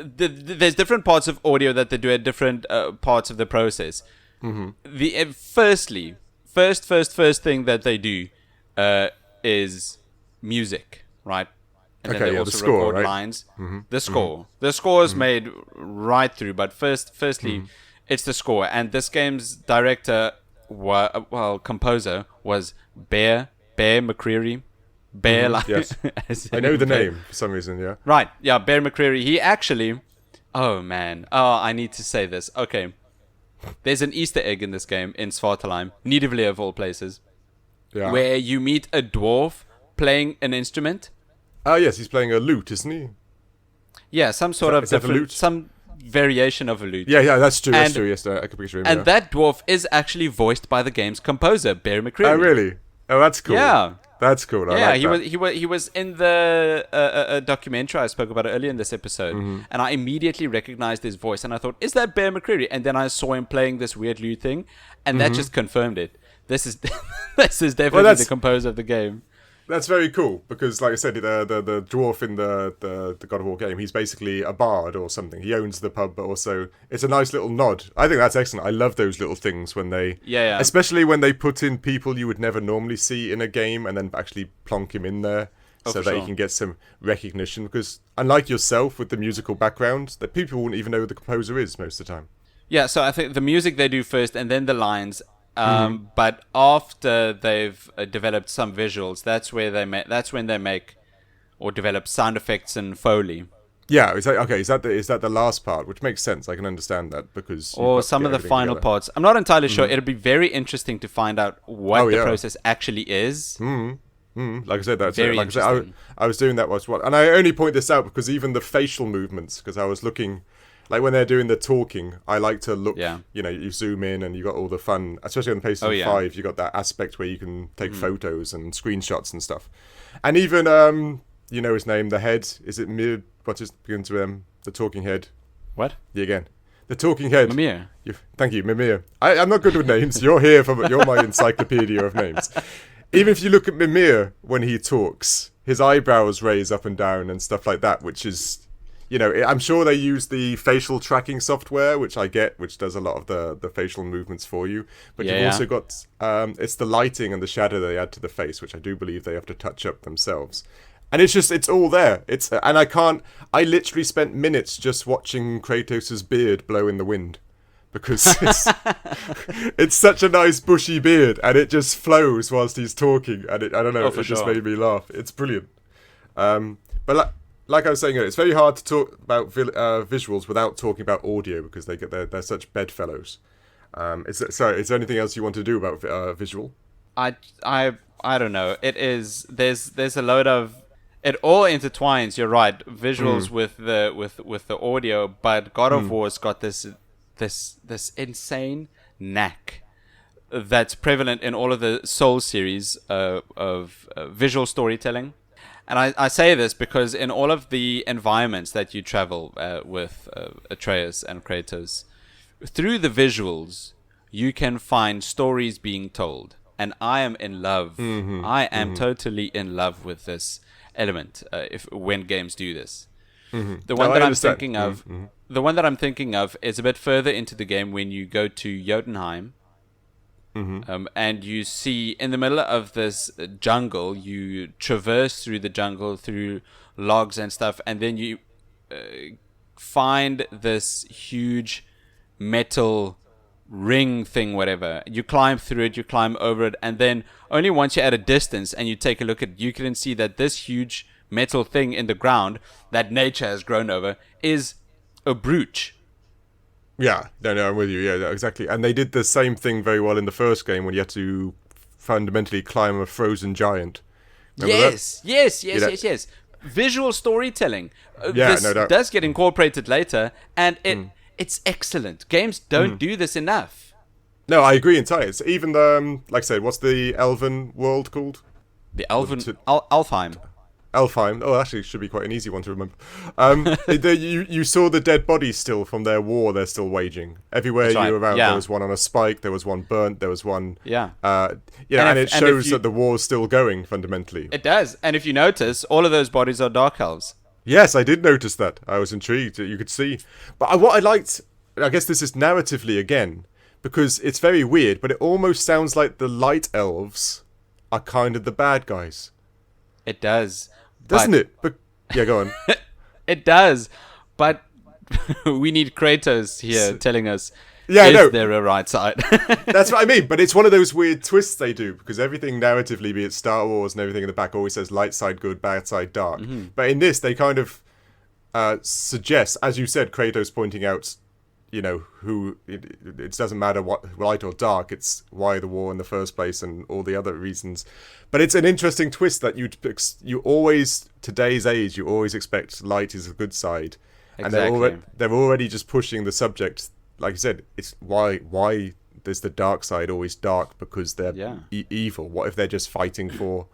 there's different parts of audio that they do at different parts of the process. Mm-hmm. First thing that they do is music, right? And then they also the score, record right? lines. Mm-hmm. The score. Mm-hmm. The score is made right through, but firstly, it's the score. And this game's director, composer, was Bear McCreary. Yes. I know the name for some reason, yeah. Right, yeah, Bear McCreary. He actually... Oh, man. Oh, I need to say this. Okay. There's an Easter egg in this game, in Svartalheim, Nidavellir of all places, where you meet a dwarf playing an instrument. Oh, yes, he's playing a lute, isn't he? Yeah, some sort of different... Some variation of a lute. Yeah, that's true, that's true, yes, I could picture him, and that dwarf is actually voiced by the game's composer, Bear McCreary. Oh, really? Oh, that's cool. Yeah. That's cool. He was in the documentary I spoke about earlier in this episode, and I immediately recognized his voice, and I thought, "Is that Bear McCreary?" And then I saw him playing this weird lute thing, and that just confirmed it. This is definitely the composer of the game. That's very cool because, like I said, the dwarf in the God of War game, he's basically a bard or something. He owns the pub, but also it's a nice little nod. I think that's excellent. I love those little things when they, especially when they put in people you would never normally see in a game and then actually plonk him in there so that he can get some recognition. Because unlike yourself with the musical background, that people wouldn't even know who the composer is most of the time. Yeah, so I think the music they do first, and then the lines. But after they've developed some visuals, that's when they make or develop sound effects and Foley. Yeah, is that the last part, which makes sense. I can understand that because or some of the final parts. I'm not entirely sure. It'll be very interesting to find out what the process actually is. Like I said, that's very interesting. I was doing that and I only point this out because even the facial movements, because I was looking. Like when they're doing the talking, I like to look, you zoom in and you got all the fun, especially on the PlayStation 5, you got that aspect where you can take photos and screenshots and stuff. And even, you know his name, the head, is it Mir, what is begins to the talking head? What? Yeah, again. The talking head. Mimir. Thank you, Mimir. I'm not good with names. You're you're my encyclopedia of names. Even if you look at Mimir when he talks, his eyebrows raise up and down and stuff like that, which is... You know, I'm sure they use the facial tracking software, which I get, which does a lot of the facial movements for you. But you've also got, it's the lighting and the shadow they add to the face, which I do believe they have to touch up themselves. And it's all there. I literally spent minutes just watching Kratos' beard blow in the wind. Because it's such a nice bushy beard, and it just flows whilst he's talking. And I don't know, it just made me laugh. It's brilliant. But like I was saying, it's very hard to talk about visuals without talking about audio because they're such bedfellows. Is there anything else you want to do about visual? I don't know. It is there's a load of it all intertwines. You're right, visuals with the audio, but God of War's got this insane knack that's prevalent in all of the Souls series of visual storytelling. And I say this because in all of the environments that you travel with Atreus and Kratos, through the visuals, you can find stories being told. And I am in love. I am totally in love with this element when games do this. The one that I'm thinking of, the one that I'm thinking of is a bit further into the game when you go to Jotunheim. And you see in the middle of this jungle, you traverse through the jungle through logs and stuff, and then you find this huge metal ring thing, whatever. You climb through it, you climb over it, and then only once you're at a distance and you take a look at it, you can see that this huge metal thing in the ground that nature has grown over is a brooch. Yeah, no, I'm with you. Yeah, exactly. And they did the same thing very well in the first game when you had to fundamentally climb a frozen giant. Yes. Visual storytelling. This does get incorporated later, and it's excellent. Games don't do this enough. No, I agree entirely. It's even the, like I said, what's the elven world called? The Elven... Alfheim. Elfheim. Oh, actually, it should be quite an easy one to remember. You saw the dead bodies still from their war they're still waging. Everywhere you were around, there was one on a spike, there was one burnt, there was one... and it shows that the war's still going, fundamentally. It does. And if you notice, all of those bodies are Dark Elves. Yes, I did notice that. I was intrigued. You could see. But what I liked... I guess this is narratively, again, because it's very weird, but it almost sounds like the Light Elves are kind of the bad guys. It does. Doesn't it? But yeah, go on. It does. But we need Kratos here telling us, is there a right side? That's what I mean. But it's one of those weird twists they do, because everything narratively, be it Star Wars and everything in the back, always says light side good, bad side dark. Mm-hmm. But in this, they kind of suggest, as you said, Kratos pointing out, who it doesn't matter what light or dark, it's why the war in the first place and all the other reasons. But it's an interesting twist that you always, today's age, you always expect light is the good side. Exactly. And they're already just pushing the subject. Like you said, it's why is the dark side always dark? Because they're evil. What if they're just fighting for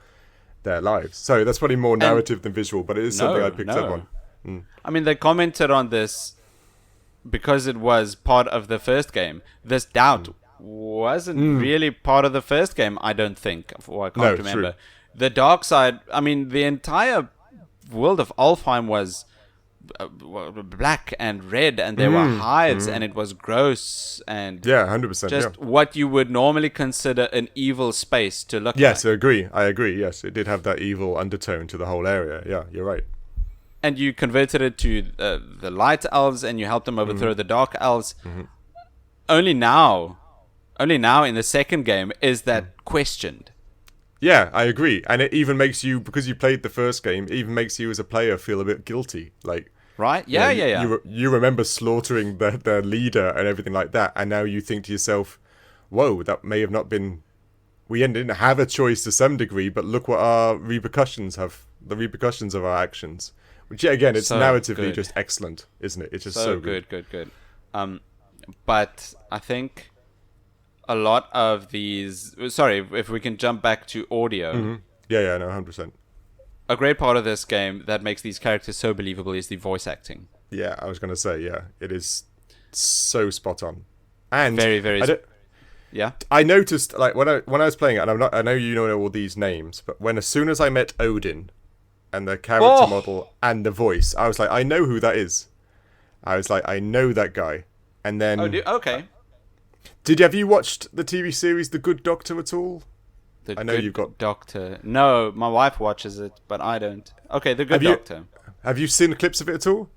their lives? So that's probably more narrative than visual, but it is something I picked up on. I mean, they commented on this because it was part of the first game. This doubt wasn't really part of the first game, I don't think. Or I can't remember. True. The dark side, I mean, the entire world of Alfheim was black and red, and there were hives, and it was gross, and 100%, just what you would normally consider an evil space to look Yes, like. I agree. Yes, it did have that evil undertone to the whole area. Yeah, you're right. And you converted it to the light elves, and you helped them overthrow the dark elves. Mm-hmm. Only now in the second game is that questioned. Yeah, I agree. And it even makes you, because you played the first game, even makes you as a player feel a bit guilty. Like, right? Yeah. You remember slaughtering the leader and everything like that, and now you think to yourself, whoa, that may have not been... We didn't have a choice to some degree, but look what the repercussions of our actions. Which, again, it's so narratively just excellent, isn't it? It's just so good. Good. But I think a lot of these... Sorry, if we can jump back to audio. Mm-hmm. Yeah, no, 100%. A great part of this game that makes these characters so believable is the voice acting. Yeah, I was going to say, it is so spot on. And very, very... I noticed, like, when I was playing it, and I know you know all these names, but as soon as I met Odin... and the character model and the voice, I was like, I know who that is. I was like, I know that guy. And then... okay. Have you watched the TV series The Good Doctor at all? I know you've got... Doctor. No, my wife watches it, but I don't. Okay, The Good Doctor. Have you seen clips of it at all?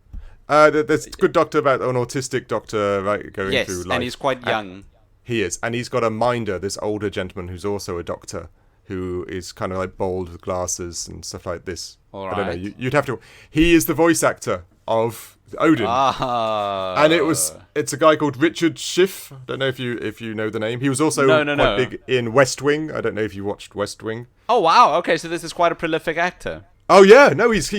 There's Good Doctor about an autistic doctor, right, going through life. Yes, and he's quite young. He is. And he's got a minder, this older gentleman who's also a doctor, who is kind of like bald with glasses and stuff like this. All right. I don't know. You'd have to... He is the voice actor of Odin. And it's a guy called Richard Schiff. I don't know if you know the name. He was also quite big in West Wing. I don't know if you watched West Wing. Oh, wow. Okay, so this is quite a prolific actor. Oh, yeah. No, he's...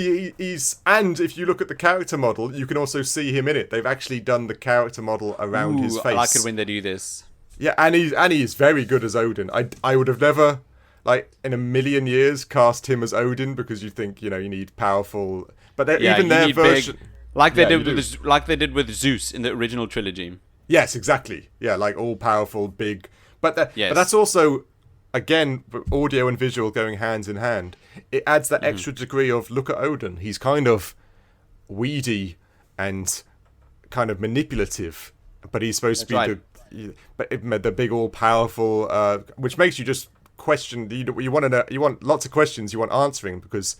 And if you look at the character model, you can also see him in it. They've actually done the character model around his face. I like it when they do this. Yeah, and he is very good as Odin. I would have never... like, in a million years, cast him as Odin, because you think, you need powerful... But even their version... Big, like they did with Zeus in the original trilogy. Yes, exactly. Yeah, like all-powerful, big... But that's also, again, audio and visual going hands in hand. It adds that extra degree of, look at Odin. He's kind of weedy and kind of manipulative, but he's supposed to be the big, all-powerful... which makes you just... question you want to know, you want lots of questions you want answering, because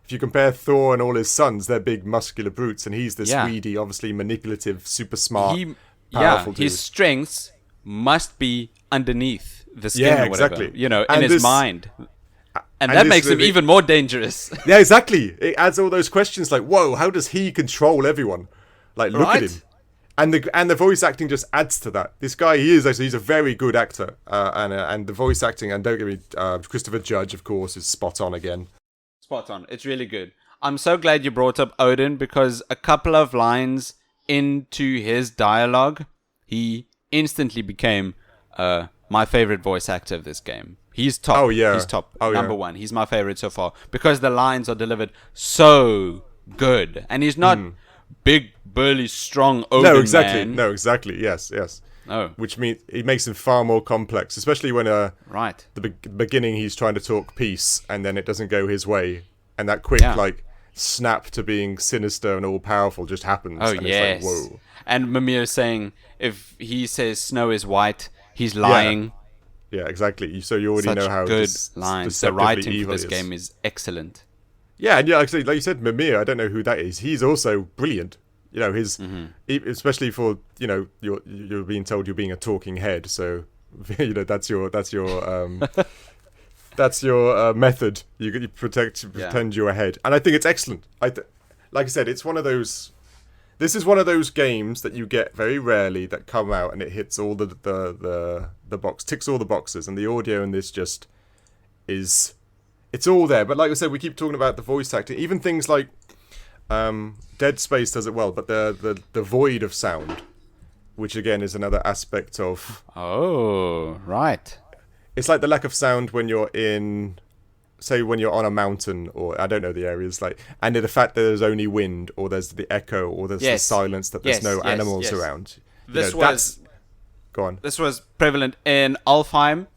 if you compare Thor and all his sons, they're big muscular brutes, and he's this weedy, obviously manipulative, super smart, powerful dude. His strengths must be underneath the skin or whatever, exactly. In his mind, and that makes him even more dangerous. Yeah, exactly. It adds all those questions like, whoa, how does he control everyone? Like, look at him. And the voice acting just adds to that. This guy, he's a very good actor, and the voice acting, and don't get me, Christopher Judge, of course, is spot on again. Spot on. It's really good. I'm so glad you brought up Odin, because a couple of lines into his dialogue, he instantly became my favorite voice actor of this game. He's top. Oh, yeah. He's top. Oh, number yeah. one. He's my favorite so far because the lines are delivered so good, and he's not big, burly, strong Odin No, exactly. man. No, exactly. Yes, yes. No. Which means it makes him far more complex, especially when Right. the beginning he's trying to talk peace, and then it doesn't go his way, and that quick like snap to being sinister and all powerful just happens. Oh, and yes. It's like, whoa. And Mimir saying if he says snow is white, he's lying. Yeah, exactly. So you already Such know how good lines. The writing for this game is excellent. Yeah, and like you said, Mimir. I don't know who that is. He's also brilliant. You know, especially for you're being told you're being a talking head. So that's your that's your method. You pretend you're a head, and I think it's excellent. Like I said, it's one of those. This is one of those games that you get very rarely that come out and it hits all the box, ticks all the boxes, and the audio in this just is, it's all there. But like I said, we keep talking about the voice acting, even things like Dead Space does it well, but the void of sound, which again is another aspect of. Oh, right. It's like the lack of sound when you're in. Say when you're on a mountain, or I don't know the areas, like, and the fact that there's only wind, or there's the echo, or there's the silence that there's no animals around. Go on. This was prevalent in Alfheim.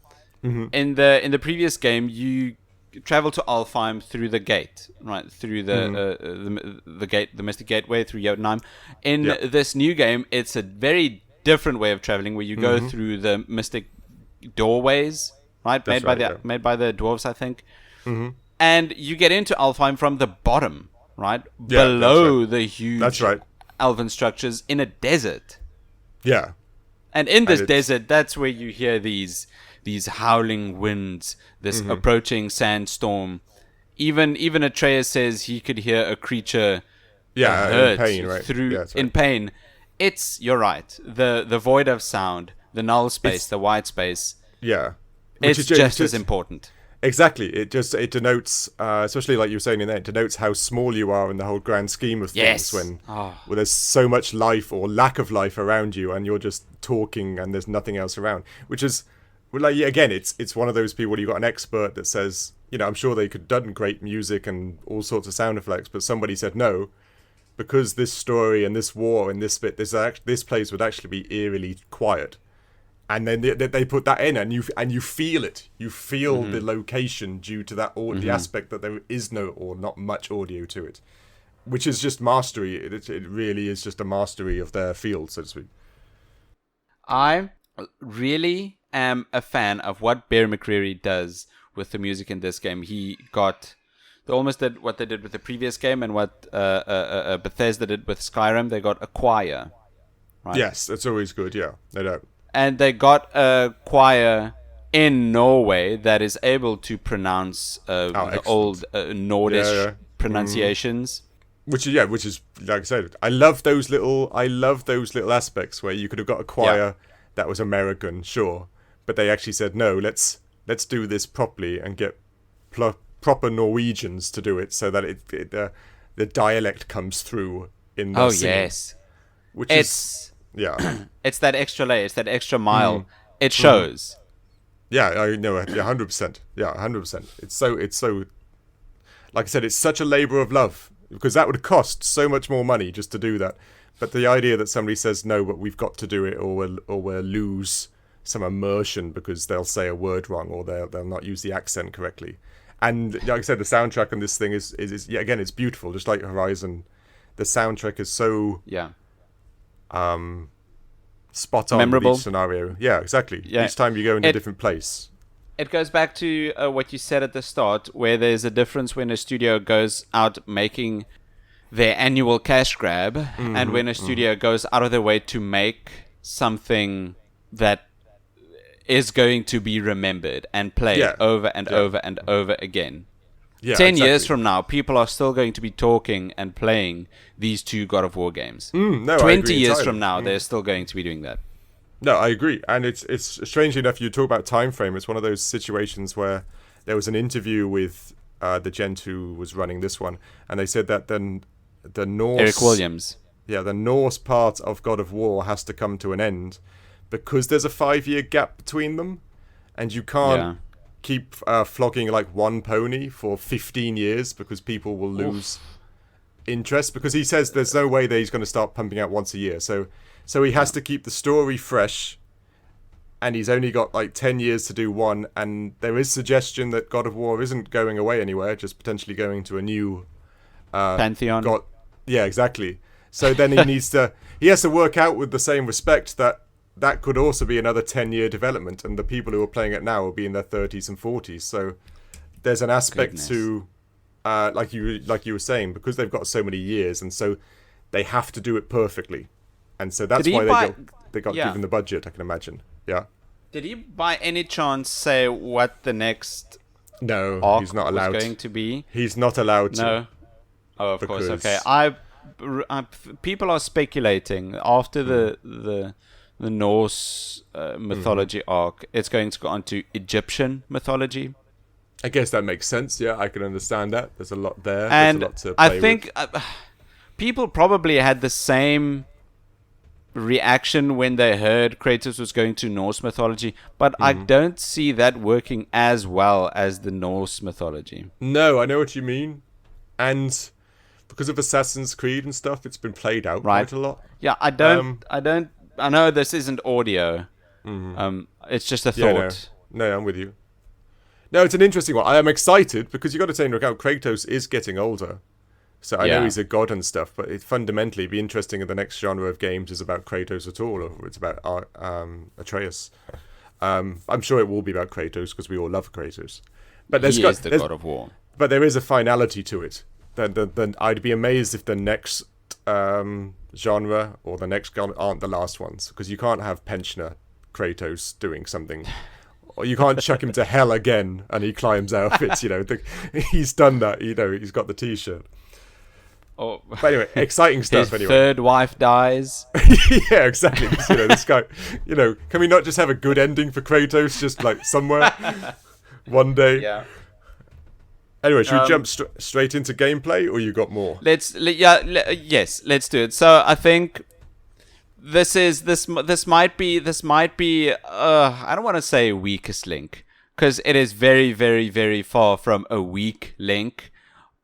In the previous game, you travel to Alfheim through the gate, right? Through the gate, the Mystic Gateway, through Jotunheim. In this new game, it's a very different way of traveling, where you go through the Mystic doorways, right? Made by the dwarves, I think. And you get into Alfheim from the bottom, right? Yeah, below the huge right. elven structures in a desert. Yeah. And in this desert, that's where you hear these howling winds, this approaching sandstorm. Even Atreus says he could hear a creature in pain, right? In pain. You're right. The void of sound, the null space, the white space. Yeah. It's just as important. Exactly. It denotes, especially like you were saying in there, it denotes how small you are in the whole grand scheme of things when there's so much life or lack of life around you and you're just talking and there's nothing else around. Which is, like, again, it's one of those people where you've got an expert that says, I'm sure they could have done great music and all sorts of sound effects, but somebody said no, because this story and this war and this bit, this place would actually be eerily quiet. And then they put that in, and you feel it. You feel the location due to that, or the aspect that there is no or not much audio to it, which is just mastery. It really is just a mastery of their field, so to speak. I really am a fan of what Bear McCreary does with the music in this game. They almost did what they did with the previous game, and what Bethesda did with Skyrim. They got a choir. Right? Yes, that's always good. Yeah, no doubt. And they got a choir in Norway that is able to pronounce the old Nordish pronunciations. Which is like I said, I love those little aspects where you could have got a choir that was American, sure, but they actually said no, let's do this properly and get proper Norwegians to do it so that the dialect comes through in the singing. Yes, which is. Yeah, it's that extra layer, it's that extra mile. It shows. Yeah, I know, 100%. Yeah, 100%. It's so. Like I said, it's such a labor of love because that would cost so much more money just to do that. But the idea that somebody says no, but we've got to do it, or we'll lose some immersion because they'll say a word wrong, or they'll not use the accent correctly. And like I said, the soundtrack on this thing is again, it's beautiful, just like Horizon. The soundtrack is so spot on memorable. With each scenario. Yeah, exactly. Yeah. Each time you go in a different place. It goes back to what you said at the start, where there's a difference when a studio goes out making their annual cash grab and when a studio goes out of their way to make something that is going to be remembered and played over and over and over again. Yeah, 10 years from now, people are still going to be talking and playing these two God of War games. 20 years from now, they're still going to be doing that. No, I agree. And it's strangely enough, you talk about time frame. It's one of those situations where there was an interview with the gent who was running this one, and they said that the Norse... Eric Williams. the Norse part of God of War has to come to an end because there's a 5-year gap between them, and you can't keep flogging like one pony for 15 years because people will lose interest, because he says there's no way that he's going to start pumping out once a year. So he has to keep the story fresh, and he's only got like 10 years to do one, and there is suggestion that God of War isn't going away anywhere, just potentially going to a new Pantheon. Yeah, exactly. So then he has to work out with the same respect that could also be another 10-year development, and the people who are playing it now will be in their 30s and 40s. So there's an aspect to, like you were saying, because they've got so many years, and so they have to do it perfectly, and so that's why they got given the budget, I can imagine. Yeah. Did he by any chance say what the next arc he's not allowed was going to be? He's not allowed to. No. Oh, of course. Okay. I people are speculating after the Norse mythology arc, it's going to go on to Egyptian mythology. I guess that makes sense. Yeah, I can understand that. There's a lot there. And there's a lot to play I think people probably had the same reaction when they heard Kratos was going to Norse mythology, but I don't see that working as well as the Norse mythology. No, I know what you mean. And because of Assassin's Creed and stuff, it's been played out quite a lot. Yeah, I know this isn't audio. It's just a thought. No, I'm with you. No, it's an interesting one. I am excited because you got to take into account Kratos is getting older. So I know he's a god and stuff, but it fundamentally be interesting if the next genre of games is about Kratos at all, or it's about Atreus. I'm sure it will be about Kratos because we all love Kratos. But he is the God of War. But there is a finality to it. Then I'd be amazed if the next genre or the next god aren't the last ones, because you can't have pensioner Kratos doing something. Or you can't chuck him to hell again and he climbs out of it. He's done that. He's got the T-shirt. Oh. But anyway, exciting stuff. His third wife dies. Yeah, exactly. This guy. Can we not just have a good ending for Kratos, just like somewhere, one day? Yeah. Anyway, should we jump straight into gameplay, or you got more? Yes, let's do it. So I think this might be I don't want to say weakest link, because it is very, very, very far from a weak link,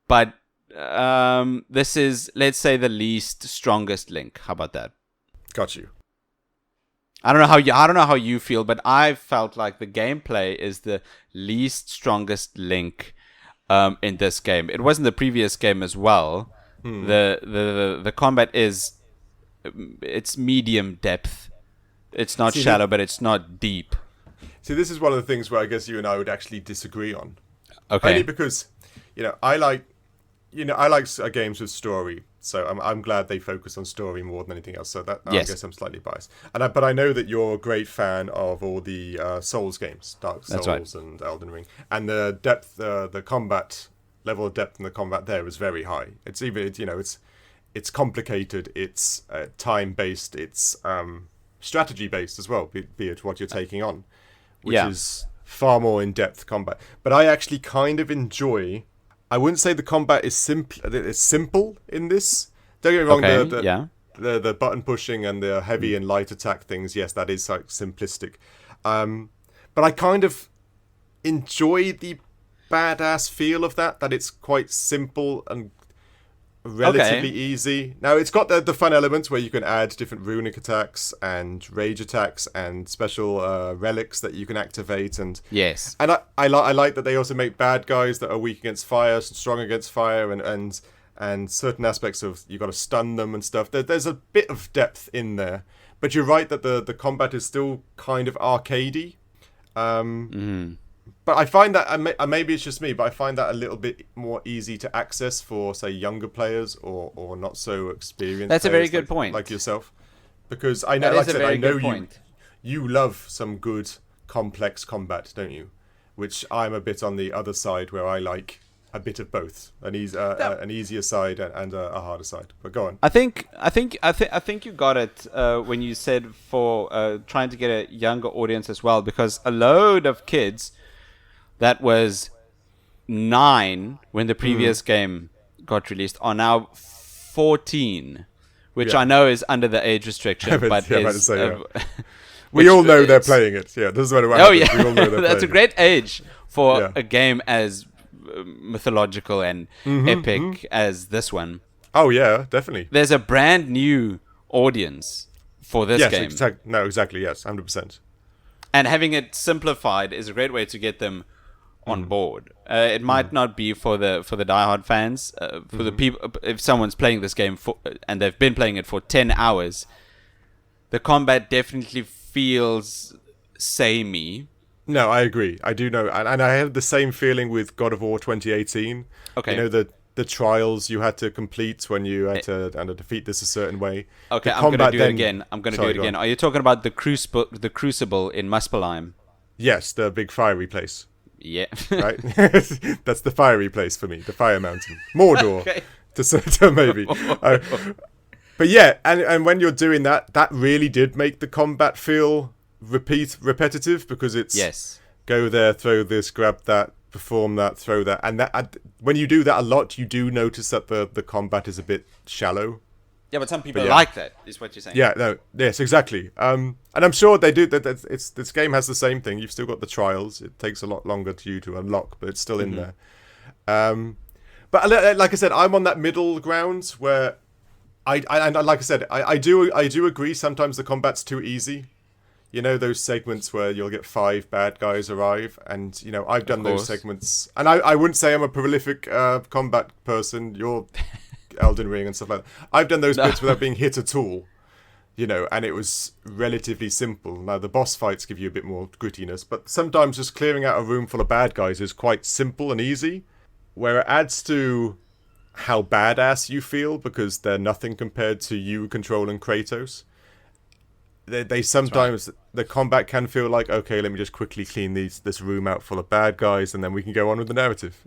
but this is, let's say, the least strongest link. How about that? Got you. I don't know how you feel, but I felt like the gameplay is the least strongest link in this game. It wasn't the previous game as well. The combat it's medium depth. It's not shallow, but it's not deep. See, this is one of the things where I guess you and I would actually disagree on. Okay. Only because I like games with story, so I'm glad they focus on story more than anything else. So that I guess I'm slightly biased. But I know that you're a great fan of all the Souls games, Dark Souls and Elden Ring, and the depth, the combat level of depth in the combat there is very high. It's even it's complicated, it's time based, it's strategy based as well, be it what you're taking on, which is far more in depth combat. But I actually kind of enjoy. I wouldn't say the combat is simple in this. Don't get me wrong. The button pushing and the heavy and light attack things, yes, that is like simplistic. But I kind of enjoy the badass feel of that it's quite simple and relatively easy. Now, it's got the fun elements where you can add different runic attacks and rage attacks and special relics that you can activate. And I like that they also make bad guys that are weak against fire, strong against fire, and certain aspects of you got to stun them and stuff. There's a bit of depth in there, but you're right that the combat is still kind of arcadey. But I find that, maybe it's just me, but I find that a little bit more easy to access for, say, younger players or not so experienced. That's a very good point. Like yourself. Because I know, you love some good, complex combat, don't you? Which I'm a bit on the other side, where I like a bit of both, an easier side and a harder side. But go on. I think you got it when you said for trying to get a younger audience as well, because a load of kids that was 9 when the previous game got released are now 14 which I know is under the age restriction, but is... we all know they're playing it. Yeah, this is what it happens. Oh, yeah. We all know they're That's a playing great age for a game as mythological and epic as this one. Oh, yeah, definitely. There's a brand new audience for this game. Exactly, yes, 100%. And having it simplified is a great way to get them on board. It might not be for the diehard fans, for the people. If someone's playing this game and they've been playing it for 10 hours, the combat definitely feels samey. No, I agree. I do know, and I had the same feeling with God of War 2018. Okay, you know the trials you had to complete when you had to defeat this a certain way. Okay, I'm going to do it again. Are you talking about the Crucible in Muspelheim? Yes, the big fiery place. Yeah. Right? That's the fiery place for me, the Fire Mountain. Mordor, okay. to maybe. But yeah, and when you're doing that really did make the combat feel repetitive, because it's go there, throw this, grab that, perform that, throw that. And when you do that a lot, you do notice that the combat is a bit shallow. Yeah, but some people like that, is what you're saying. Yeah, no, yes, exactly. And I'm sure they do. This game has the same thing. You've still got the trials. It takes a lot longer to unlock, but it's still in there. But like I said, I'm on that middle ground where I like I said, I do agree. Sometimes the combat's too easy. You know, those segments where you'll get 5 bad guys arrive, and you know I've done those segments, and I wouldn't say I'm a prolific combat person. You're Elden Ring and stuff like that. I've done those bits without being hit at all, you know, and it was relatively simple. Now the boss fights give you a bit more grittiness, but sometimes just clearing out a room full of bad guys is quite simple and easy, where it adds to how badass you feel because they're nothing compared to you controlling Kratos. They sometimes the combat can feel like, okay, let me just quickly clean this room out full of bad guys, and then we can go on with the narrative.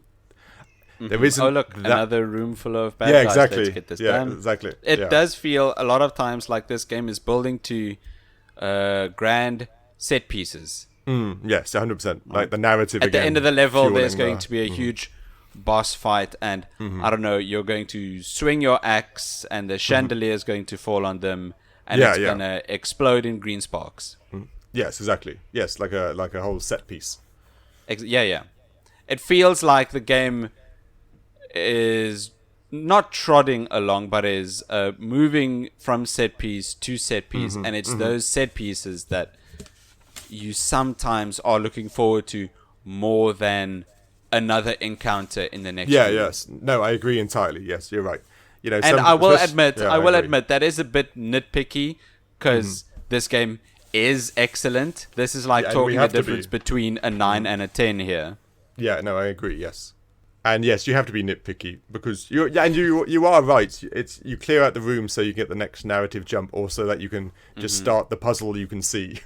There isn't another room full of bad guys. Exactly. Let's get this done. Exactly. It does feel a lot of times like this game is building to grand set pieces. Yes, 100%. Like the narrative. At the end of the level, there's going to be a huge boss fight, and I don't know, you're going to swing your axe, and the chandelier is going to fall on them, and it's going to explode in green sparks. Yes, exactly. Yes, like a whole set piece. Yeah. It feels like the game is not trotting along, but is moving from set piece to set piece, and it's those set pieces that you sometimes are looking forward to more than another encounter in the next room. Yes. No, I agree entirely. Yes, you're right. You know, and I will admit that is a bit nitpicky, because this game is excellent. This is like talking the difference between a 9 and a 10 here. Yeah, no, I agree. Yes. And yes, you have to be nitpicky, because you are right. It's you clear out the room so you get the next narrative jump, or so that you can just start the puzzle you can see.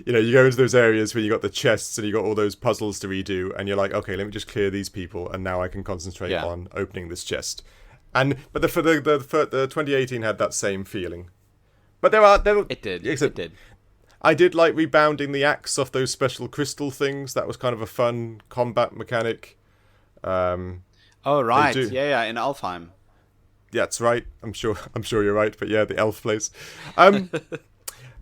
You know, you go into those areas where you got the chests and you got all those puzzles to redo, and you're like, okay, let me just clear these people, and now I can concentrate on opening this chest. But the 2018 had that same feeling. But it did. I did like rebounding the axe off those special crystal things. That was kind of a fun combat mechanic. In Alfheim. Yeah, that's right. I'm sure you're right. But yeah, the elf place. And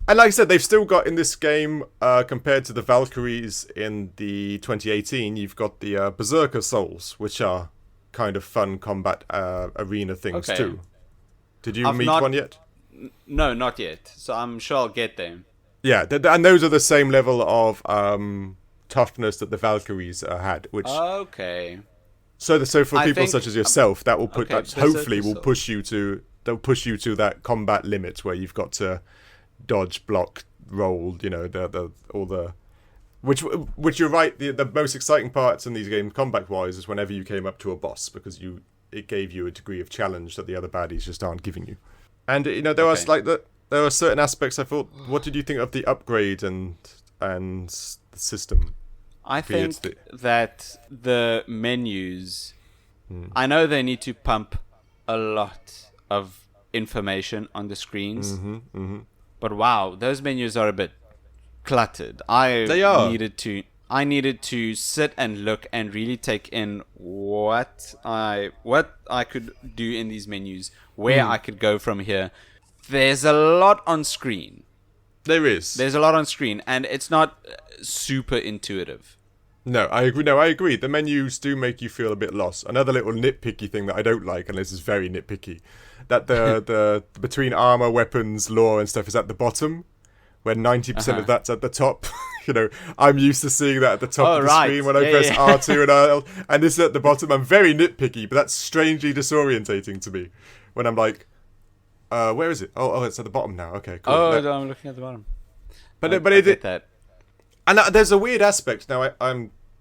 like I said, they've still got in this game, compared to the Valkyries in the 2018, you've got the Berserker Souls, which are kind of fun combat arena things too. Did you meet one yet? No, not yet. So I'm sure I'll get them. Yeah, and those are the same level of toughness that the Valkyries had, which So for people such as yourself, that will hopefully will push you to that combat limit where you've got to dodge, block, roll. You know which you're right. The most exciting parts in these games, combat wise, is whenever you came up to a boss, because it gave you a degree of challenge that the other baddies just aren't giving you. And you know there are certain aspects I thought. What did you think of the upgrade and the system? I think that the menus, I know they need to pump a lot of information on the screens, but wow, those menus are a bit cluttered. They are. I needed to sit and look and really take in what I could do in these menus, where I could go from here. there's a lot on screen. There is. There's a lot on screen, and it's not super intuitive. No, I agree. No, I agree. The menus do make you feel a bit lost. Another little nitpicky thing that I don't like, and this is very nitpicky, that the between armor, weapons, lore, and stuff is at the bottom, where 90% of that's at the top. I'm used to seeing that at the top of the screen when I press R2 and R, and this is at the bottom. I'm very nitpicky, but that's strangely disorientating to me when I'm like, where is it? Oh, it's at the bottom now. Okay, cool. I'm looking at the bottom. But I get that. And there's a weird aspect. Now,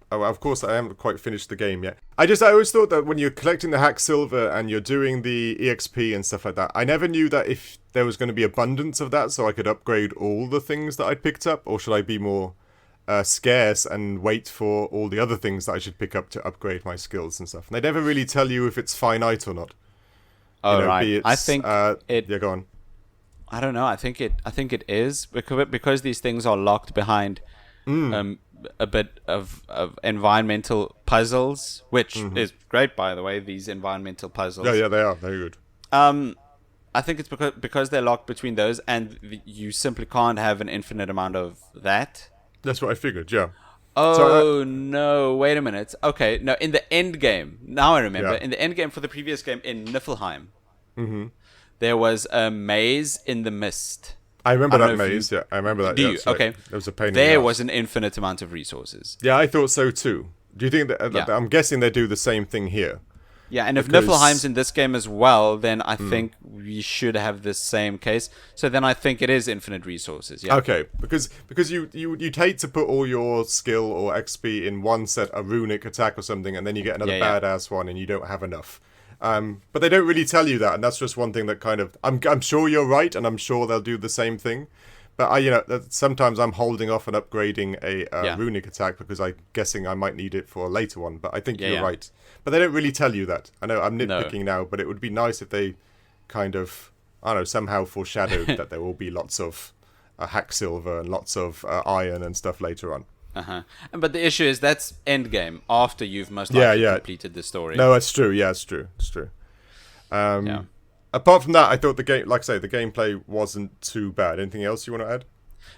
of course, I haven't quite finished the game yet. I always thought that when you're collecting the hack silver and you're doing the EXP and stuff like that, I never knew that if there was going to be abundance of that so I could upgrade all the things that I'd picked up, or should I be more scarce and wait for all the other things that I should pick up to upgrade my skills and stuff. And they never really tell you if it's finite or not. Right. I think Yeah, go on. I don't know. I think it is because these things are locked behind a bit of environmental puzzles, which is great, by the way. These environmental puzzles. Yeah, they are very good. I think it's because they're locked between those, and you simply can't have an infinite amount of that. That's what I figured. Yeah. Oh, no, wait a minute. Okay, no, in the end game, now I remember, in the end game for the previous game in Niflheim, there was a maze in the mist. I remember that maze, yeah. I remember that. Do you? Okay. It was a pain in the There ass. was an infinite amount of resources. Yeah, I thought so too. Do you think that... I'm guessing they do the same thing here. Yeah, and if Niflheim's in this game as well, then I think we should have the same case. So then I think it is infinite resources, yeah. Okay, because you'd hate to put all your skill or XP in one set, a runic attack or something, and then you get another badass one and you don't have enough. But they don't really tell you that, and that's just one thing that kind of... I'm sure you're right, and I'm sure they'll do the same thing. But sometimes I'm holding off on upgrading a runic attack because I'm guessing I might need it for a later one. But I think you're right. But they don't really tell you that. I know I'm nitpicking now, but it would be nice if they kind of, I don't know, somehow foreshadowed that there will be lots of hack silver and lots of iron and stuff later on. But the issue is that's end game after you've most likely completed the story. No, it's true. Yeah, it's true. It's true. Apart from that, I thought the game, like I say, the gameplay wasn't too bad. Anything else you want to add?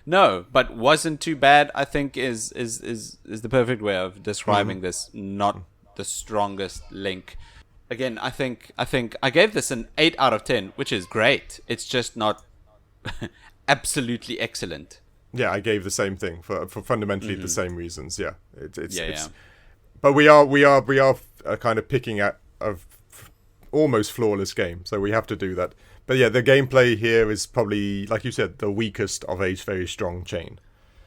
No, but wasn't too bad, I think is the perfect way of describing this. Not the strongest link. Again, I think I gave this an 8 out of 10, which is great. It's just not absolutely excellent. Yeah, I gave the same thing for fundamentally the same reasons. Yeah, it's but we are kind of picking at a almost flawless game, so we have to do that. But yeah, the gameplay here is probably, like you said, the weakest of a very strong chain.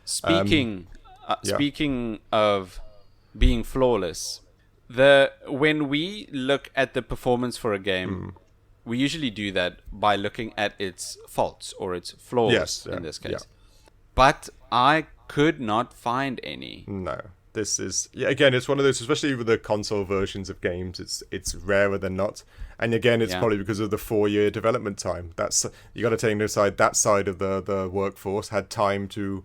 Speaking of being flawless, when we look at the performance for a game, we usually do that by looking at its faults or its flaws in this case. But I could not find any. No. This is again, it's one of those, especially with the console versions of games, it's rarer than not. And again, it's probably because of the 4-year development time. That's, you got to take aside that side of the workforce had time to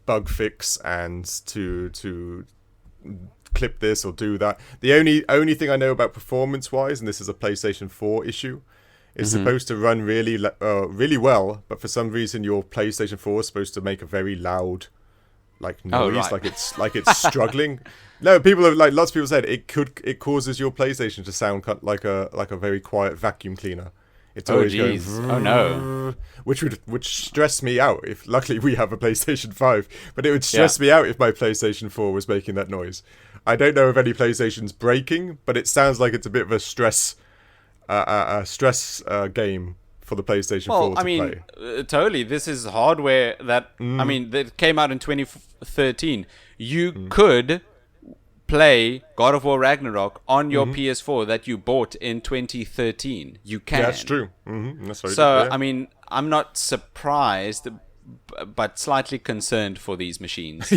bug fix and to clip this or do that. The only thing I know about performance wise, and this is a PlayStation 4 issue, it's supposed to run really well, but for some reason your PlayStation 4 is supposed to make a very loud noise, like it's struggling. No, lots of people said it causes your PlayStation to sound like a very quiet vacuum cleaner. It's always going. Oh no, which would stress me out. If luckily we have a PlayStation 5, but it would stress me out if my PlayStation 4 was making that noise. I don't know if any PlayStation's breaking, but it sounds like it's a bit of a stress game for the PlayStation 4 to play. Totally. This is hardware that that came out in 2013. You could play God of War Ragnarok on your PS4 that you bought in 2013. You can. Yeah, that's true. That's very so, true, I'm not surprised, but slightly concerned for these machines.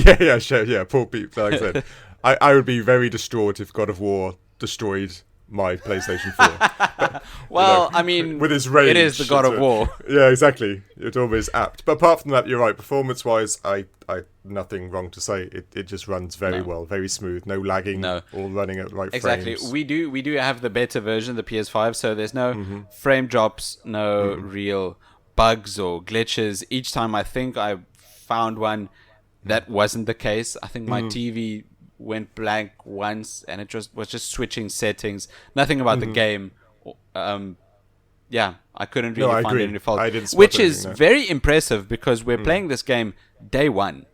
Sure. Yeah, poor people. Like I said, I would be very distraught if God of War destroyed my PlayStation 4. But, with his rage, it is the God of War. Yeah, exactly. It's always apt. But apart from that, you're right. Performance-wise, I nothing wrong to say. It just runs very well, very smooth, no lagging, all running at right frames. We do have the better version, the PS5, so there's no frame drops, no real bugs or glitches. Each time I think I found one, that wasn't the case. I think my TV went blank once, and it was just switching settings. Nothing about the game. I couldn't really find any fault. Which is very impressive because we're playing this game day one.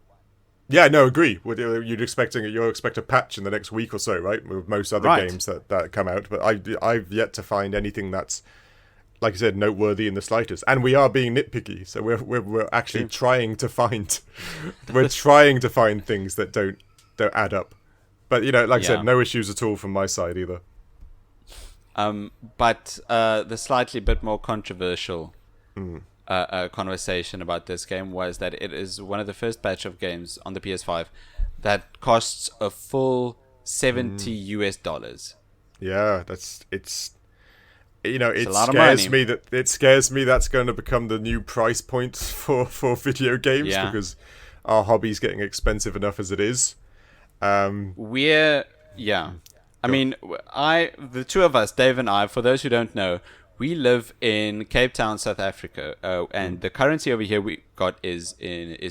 Yeah, no, agree. You'd expect a patch in the next week or so, right? With most other games that come out, but I've yet to find anything that's, like I said, noteworthy in the slightest. And we are being nitpicky, so we're actually trying to find things that don't add up. But like I said, no issues at all from my side either. But the slightly bit more controversial conversation about this game was that it is one of the first batch of games on the PS5 that costs a full $70 US. Yeah, it scares me that's going to become the new price point for video games because our hobby's getting expensive enough as it is. I mean, the two of us, Dave and I, for those who don't know, we live in Cape Town, South Africa, and the currency over here we got is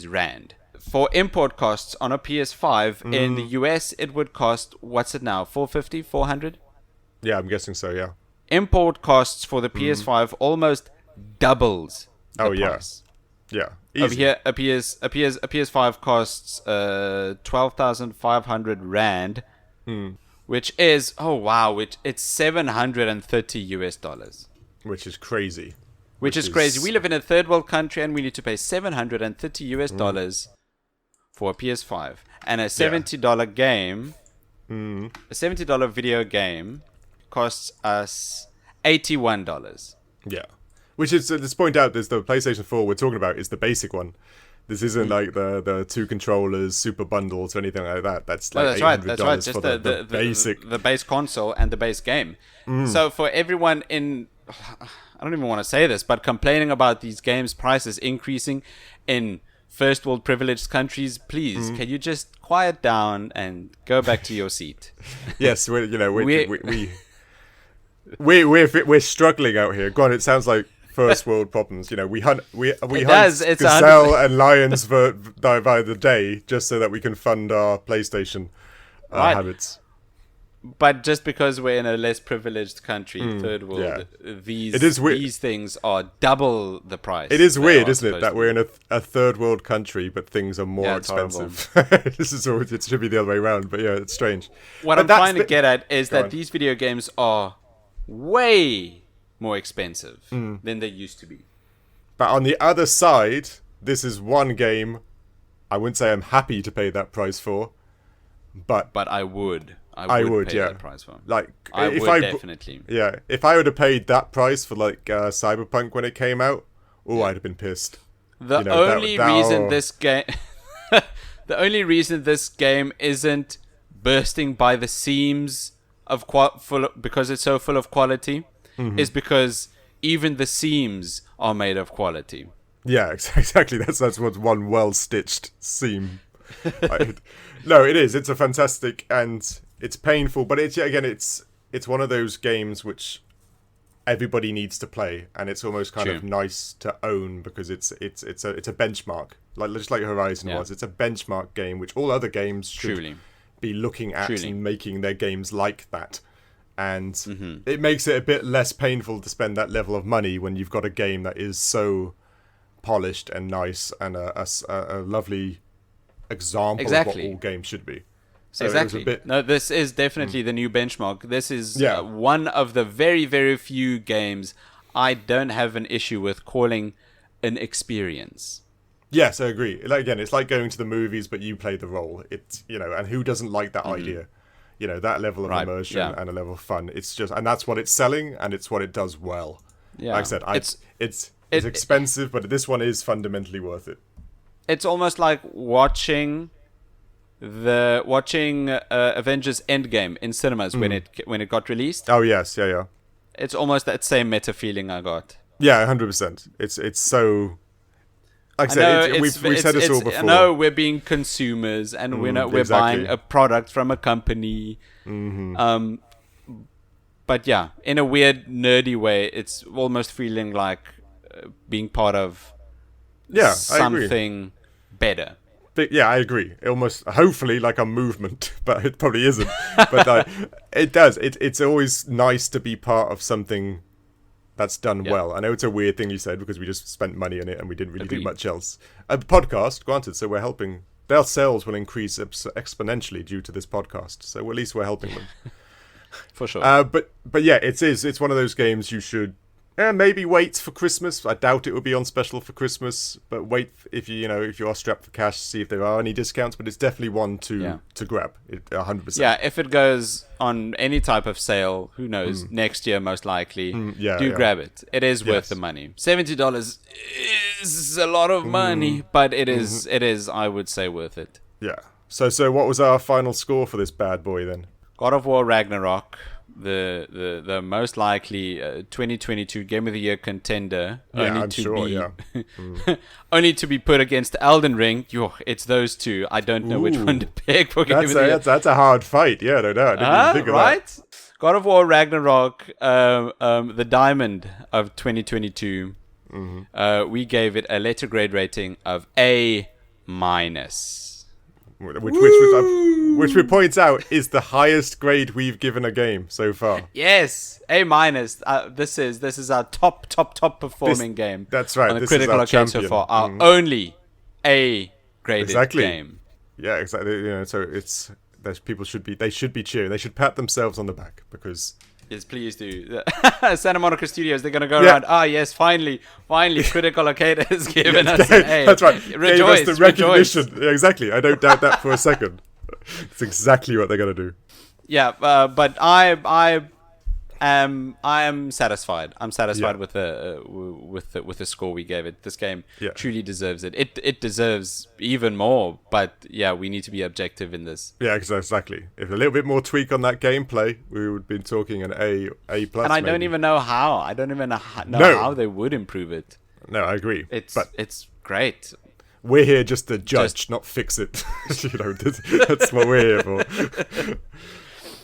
Rand. For import costs on a PS5 in the US, it would cost, what's it now, $450, $400? Yeah, I'm guessing so, yeah. Import costs for the PS5 almost doubles the price. Yeah. Easy. Over here, a PS5 costs 12,500 Rand, which is it's $730 US. Which is crazy. Which is crazy. We live in a third world country and we need to pay $730 US for a PS5. And a $70 game, a $70 video game costs us $81. Yeah. Which is, let's point out, there's the PlayStation 4 we're talking about is the basic one. This isn't like the two controllers, super bundles, or anything like that. That's like $800 that's right. Just for the basic. The base console and the base game. So for everyone I don't even want to say this, but complaining about these games' prices increasing in first world privileged countries, please, can you just quiet down and go back to your seat? Yes, we're struggling out here. Go on, it sounds like first world problems. We hunt gazelle and lions by the day just so that we can fund our PlayStation habits. But just because we're in a less privileged country, third world, these things are double the price. It is weird, isn't it, that we're in a third world country, but things are more expensive. It should be the other way around, but it's strange. What I'm trying to get at is that these video games are way more expensive than they used to be. But on the other side, this is one game I wouldn't say I'm happy to pay that price for, but I would. I would pay that price for. Like, definitely. Yeah, if I would have paid that price for like Cyberpunk when it came out, I'd have been pissed. The only reason this game isn't bursting by the seams because it's so full of quality is because even the seams are made of quality. Yeah, exactly. That's what's one well-stitched seam. No, it is. It's a fantastic and it's painful, but it's one of those games which everybody needs to play, and it's almost kind of nice to own because it's a benchmark, just like Horizon was. It's a benchmark game which all other games should be looking at and making their games like that. And it makes it a bit less painful to spend that level of money when you've got a game that is so polished and nice and a lovely example of what all games should be. So exactly. No, this is definitely the new benchmark. This is one of the very, very few games I don't have an issue with calling an experience. Yes, I agree. Again, it's like going to the movies, but you play the role. It's and who doesn't like that idea? That level of immersion and a level of fun. It's just, and that's what it's selling, and it's what it does well. Yeah. Like I said, it's expensive, but this one is fundamentally worth it. It's almost like watching Avengers Endgame in cinemas when it got released. Oh yes, yeah. It's almost that same meta feeling I got. Yeah, 100%. It's so. Like I said, we've said this all before. I know we're being consumers, and we're buying a product from a company. But yeah, in a weird nerdy way, it's almost feeling like being part of I agree. something better. Yeah, I agree. Almost, hopefully, like a movement, but it probably isn't. But it does. It's always nice to be part of something that's done well. I know it's a weird thing you said because we just spent money on it and we didn't really do much else. A podcast, granted, so we're helping. Their sales will increase exponentially due to this podcast. So at least we're helping them. For sure. But yeah, it's one of those games you should maybe wait for Christmas. I doubt it will be on special for Christmas, but wait if you are strapped for cash, see if there are any discounts. But it's definitely one to grab. 100%. Yeah, if it goes on any type of sale, who knows? Next year, most likely. Grab it. It is worth the money. $70 is a lot of money, but it is. I would say worth it. Yeah. So what was our final score for this bad boy then? God of War Ragnarok, the most likely 2022 Game of the Year contender, only to be put against Elden Ring. It's those two. I don't know which one to pick for Game of the Year. That's a hard fight. Yeah, I don't know. I didn't even think of that. God of War Ragnarok, the diamond of 2022. We gave it a letter grade rating of A-. Which we point out is the highest grade we've given a game so far. Yes, A-. This is our top performing game. That's right. On the Critical Arcade so far, our only A graded game. Yeah, exactly. So people should be cheering. They should pat themselves on the back because. Yes, please do. Santa Monica Studios, they're going to go around. Yes, finally, Critical Arcade has given us an A. That's right. Rejoice, gave us the recognition. Yeah, exactly. I don't doubt that for a second. It's exactly what they're going to do. Yeah, but I am satisfied. I'm satisfied with the score we gave it. This game truly deserves it. It deserves even more, but we need to be objective in this. Yeah, exactly. If a little bit more tweak on that gameplay, we would be talking an A+. And I don't even know how. I don't even know how they would improve it. No, I agree. It's great. We're here just to judge, not fix it. That's what we're here for.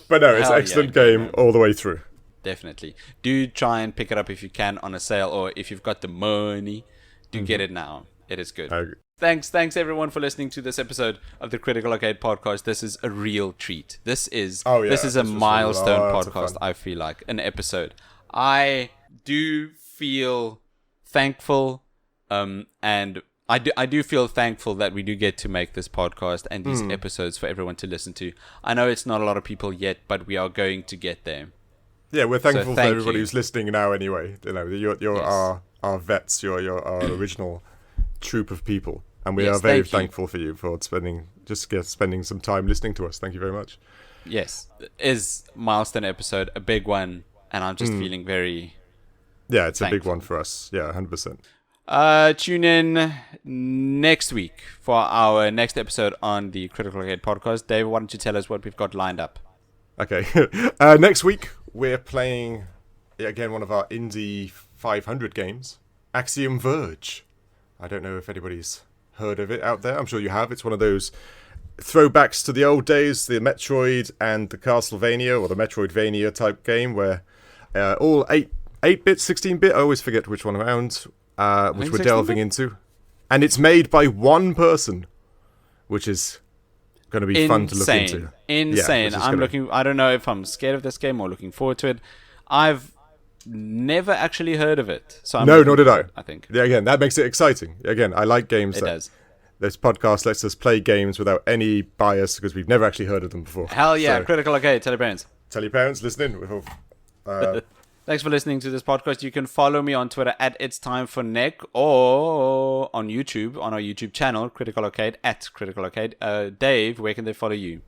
But no, it's an excellent game all the way through. Definitely. Do try and pick it up if you can on a sale, or if you've got the money, get it now. It is good. I agree. Thanks everyone for listening to this episode of the Critical Arcade Podcast. This is a real treat. This is a milestone podcast, I feel like, an episode. I do feel thankful, and I do feel thankful that we do get to make this podcast and these episodes for everyone to listen to. I know it's not a lot of people yet, but we are going to get there. Yeah, we're thankful for everybody who's listening now. Anyway, you're our vets. You're our original troop of people, and we are very thankful for you for spending some time listening to us. Thank you very much. Yes, it is milestone episode, a big one, and I'm just feeling very. Yeah, it's thankful. A big one for us. Yeah, 100%. Tune in next week for our next episode on the Critical Arcade Podcast. Dave, why don't you tell us what we've got lined up? Okay. Next week, we're playing, again, one of our Indie 500 games, Axiom Verge. I don't know if anybody's heard of it out there. I'm sure you have. It's one of those throwbacks to the old days, the Metroid and the Castlevania, or the Metroidvania type game, where all 8-bit, 16-bit, I always forget which one around, which we're delving into. And it's made by one person, which is going to be fun to look into. Insane. I don't know if I'm scared of this game or looking forward to it. I've never actually heard of it. So nor did I. I think. Yeah, again, that makes it exciting. Again, I like games. It does. This podcast lets us play games without any bias because we've never actually heard of them before. Hell yeah. So, Critical Arcade. Tell your parents. Tell your parents. Listen in. Thanks for listening to this podcast. You can follow me on Twitter at It's Time for Nick, or on YouTube, on our YouTube channel, Critical Arcade, at Critical Arcade. Dave, where can they follow you?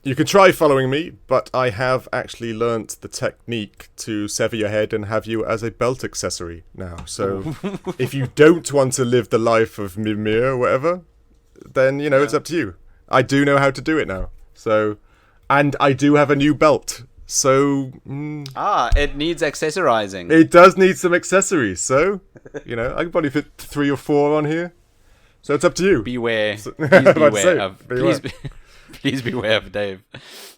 You can try following me, but I have actually learnt the technique to sever your head and have you as a belt accessory now. So if you don't want to live the life of Mimir or whatever, then, it's up to you. I do know how to do it now. So, and I do have a new belt. So it needs accessorizing. It does need some accessories. So, I can probably fit 3 or 4 on here. So it's up to you. Beware. Please beware of Dave.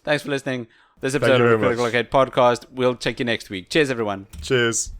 Thanks for listening. This episode of the Critical Arcade Podcast. We'll check you next week. Cheers, everyone. Cheers.